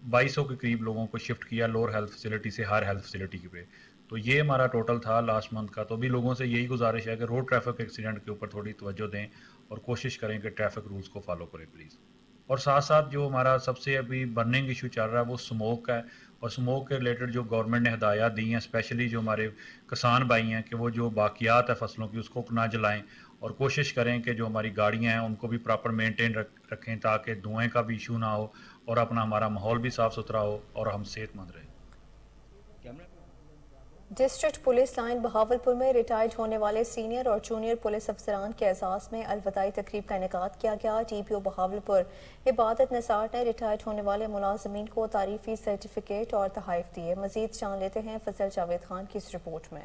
2200 के करीब लोगों को शिफ्ट किया लोअर हेल्थ फैसिलिटी से हायर हेल्थ फैसिलिटी पे। तो ये हमारा टोटल था लास्ट मंथ का। तो भी लोगों से यही गुजारिश है कि रोड ट्रैफिक एक्सीडेंट के ऊपर थोड़ी तवज्जो दें और कोशिश करें कि ट्रैफिक रूल्स को फॉलो करें प्लीज़। और साथ साथ जो हमारा सबसे अभी बर्निंग इशू चल रहा है वो स्मोक है। और स्मोक के रिलेटेड जो गवर्नमेंट ने हदायत दी हैं, स्पेशली जो हमारे किसान भाई हैं, कि वो जो बाकियात है फसलों की उसको ना जलाएं और कोशिश करें कि जो हमारी गाड़ियाँ हैं उनको भी प्रॉपर मेंटेन रखें ताकि धुएँ का भी इशू ना हो और अपना हमारा माहौल भी साफ़ सुथरा हो और हम सेहतमंद रहें। डिस्ट्रिक्ट पुलिस लाइन बहावलपुर में रिटायर्ड होने वाले सीनियर और जूनियर पुलिस अफसरान के एजाज़ में अलविदाई तकरीब का इनेकाद किया गया। DPO बहावलपुर इबादत निसार ने रिटायर्ड होने वाले मुलाजमीन को तारीफी सर्टिफिकेट और तोहफ़े दिए। मजीद जान लेते हैं फजल जावेद खान की इस रिपोर्ट में।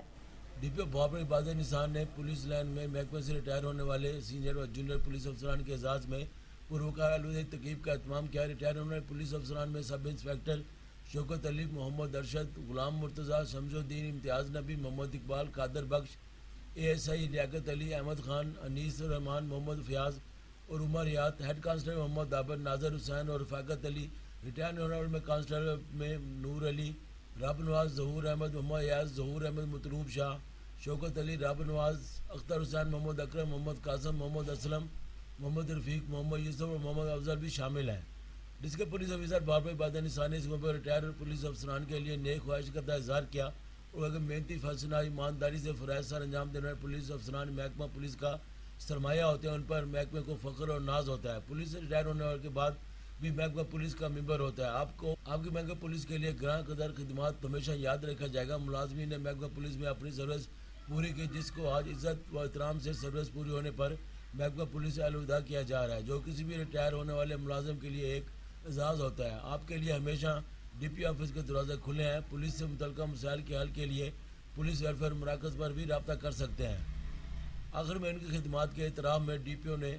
DPO बहावलपुर इबादत निसार ने पुलिस लाइन में महकमे से रिटायर होने वाले सीनियर और जूनियर पुलिस अफसरान के एजाज़ में पुरवकार अलविदाई तकरीब का एहतमाम किया। रिटायर होने वाले पुलिस अफसरान में सब इंस्पेक्टर शौकत अली, मोहम्मद अरशद, गुलाम मुर्तज़ा, शमसुद्दीन, इम्तियाज़ नबी, मोहम्मद इकबाल, कादर बख्श, ASI लियाकत अली, अहमद खान, अनीस रहमान, मोहम्मद फयाज और उमर यात, हेड कांस्टेबल मोहम्मद आबर, नाजर हुसैन और रफ़ाकत अली। रिटायर होने वाले में कांस्टेबल में नूर अली, रब नवाज, जहूर अहमद, मोहम्मद याज, जहूर अहमद, मतलूब शाह, शौकत अली, रब नवाज, अख्तर हुसैन, मोहम्मद अकरम, मोहम्मद कासम, मोहम्मद असलम, मोहम्मद रफ़ीक, मोहम्मद यूसुफ और मोहम्मद अफजल भी शामिल हैं। जिसके पुलिस अफसर बहावलपुर इबादत निसार ने इस मौके पर रिटायर पुलिस अफसरान के लिए नेक ख्वाहिश का इज़हार किया और अगर मेहनती फैसला ईमानदारी से फ़राइज़ सर अंजाम देने वाले पुलिस अफसरान महकमा पुलिस का सरमाया होते हैं, उन पर महकमे को फ़ख्र और नाज होता है। पुलिस से रिटायर होने वाले के बाद भी महकमा पुलिस का मेंबर होता है। आपको आपकी महकमा पुलिस के लिए ग्रां कदर खिदमत हमेशा याद रखा जाएगा। मुलाजमीन ने महकमा पुलिस में अपनी सर्विस पूरी की, जिसको आज इज़्ज़त व एहतराम से सर्विस पूरी होने पर महकमा पुलिस से अलविदा किया जा रहा है, जो किसी भी रिटायर होने वाले मुलाजिम के लिए एक एजाज़ होता है। आपके लिए हमेशा DPO ऑफिस के दरवाजे खुले हैं। पुलिस से मुतल्लिक़ मसाइल के हल के लिए पुलिस वेलफेयर मराकज़ पर भी रब्ता कर सकते हैं। आखिर में इनकी खिदमत के एहतराम में DPO ने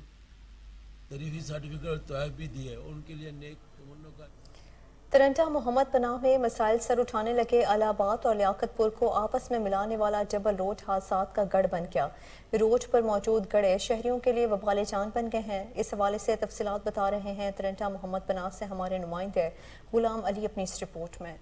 तारीफ़ी सर्टिफिकेट और तोहफ़े भी दिए। उनके लिए नेक तमन्नों का तरंटा मोहम्मद पनाह में मसाइल सर उठाने लगे। अलाहाबाद और लियाकतपुर को आपस में मिलाने वाला डबल रोड हादसात का गढ़ बन गया। रोड पर मौजूद गड़े शहरियों के लिए वबाल जान बन गए हैं। इस हवाले से तफसीलात बता रहे हैं तरंटा मोहम्मद पनाह से हमारे नुमाइंदे गुलाम अली अपनी इस रिपोर्ट में।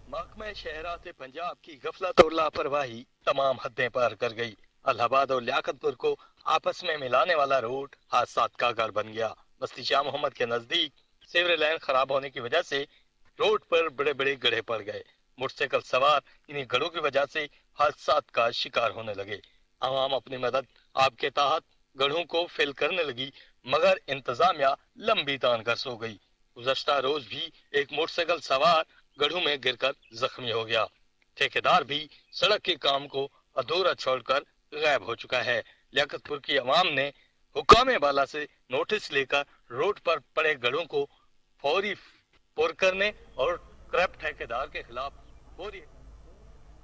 महकमा शहरात पंजाब की गफलत और लापरवाही तमाम हदें पार कर गई। अलाहाबाद और लियाकतपुर को आपस में मिलाने वाला रोड हादसात का गढ़ बन गया। बस्ती शाह मोहम्मद के नजदीक सीवरेज लाइन खराब होने की वजह से रोड पर बड़े बड़े गड्ढे पड़ गए। मोटरसाइकिल सवार इन्हीं गड्ढों की वजह से हादसात का शिकार होने लगे। आवाम अपनी मदद आपके तहत गड्ढों को फिल करने लगी, मगर इंतजामिया लंबी तान कर सो गई। गुज़श्ता रोज भी एक मोटरसाइकिल सवार गड्ढों में गिरकर जख्मी हो गया। ठेकेदार भी सड़क के काम को अधूरा छोड़कर गायब हो चुका है। लियाकतपुर की आवाम ने हुक्काम बाला से नोटिस लेकर रोड पर पड़े गड्ढों को फौरी पुर करने और स्क्रैप ठेकेदार के खिलाफ पूरी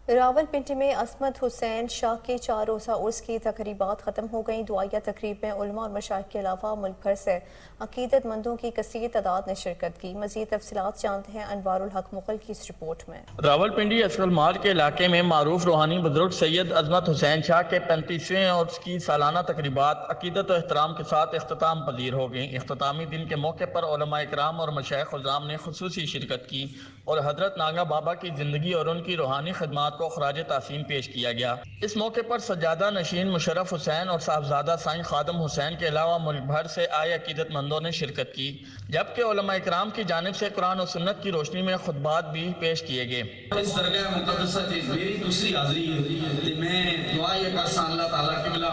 रावलपिंडी में असमत हुसैन शाह की 4 रोज़ा उर्स की तकरीबात ख़त्म हो गईं। दुआया तकरीब में उलमा और मशाइख के अलावा मुल्क भर से अकीदतमंदों की कसीर तादाद ने शिरकत की। मज़ीद तफसीलात जानते हैं अनवारुल हक मुगल की इस रिपोर्ट में। रावलपिंडी असगल मार के इलाके में मारूफ रूहानी बुजुर्ग सैयद अजमत हुसैन शाह के 35वें उर्स की सालाना तकरीबात अकीदत और एहतराम के साथ इख्तिताम पजीर हो गई। इख्तितामी दिन के मौके पर उलमा इकराम और मशाइख उज़ाम ने खुसूसी शिरकत की और हजरत नागा बाबा की जिंदगी और उनकी रूहानी खिदमात को खराज तासीम पेश किया गया। इस मौके पर सज्जादा नशीन मुशर्रफ हुसैन और साहबजादा साईं खादम हुसैन के अलावा मुल्क भर से आए अकीदतमंदों ने शिरकत की, जबकि उलमा इकराम की जानिब से कुरान और सुन्नत की रोशनी में खुतबात भी पेश किए गए। इस दरगाह मुक़द्दसा दी मेरी दूसरी हाज़री है ते मैं दुआ ये करसा अल्लाह ताला कि मिला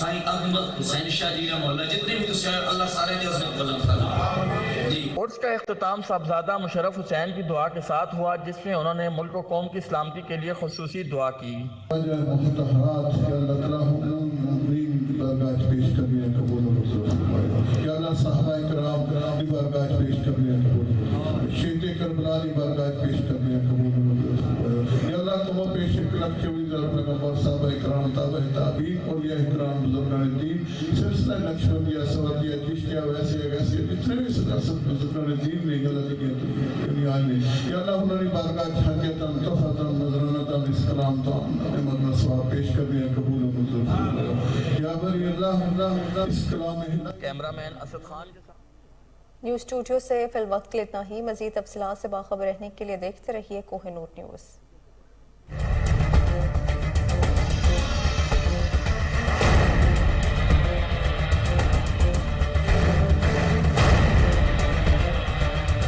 साईं अहमद हुसैन शाह जी दा मौला जितने भी तुसी अल्लाह सारे दी अज़मत बुलंद फरमाए जी। उर्स का इख्तिताम साहबजादा मुशर्रफ हुसैन की दुआ के साथ हुआ, जिसमें उन्होंने मुल्क और कौम की सलामती के लिए खुसूसी दुआ की। Cameraman Asad Khan news studio से फिल वक्त के लिए इतना ही। मज़ीद तफसीलात से बाखबर रहने के लिए देखते रहिए कोहिनूर न्यूज़।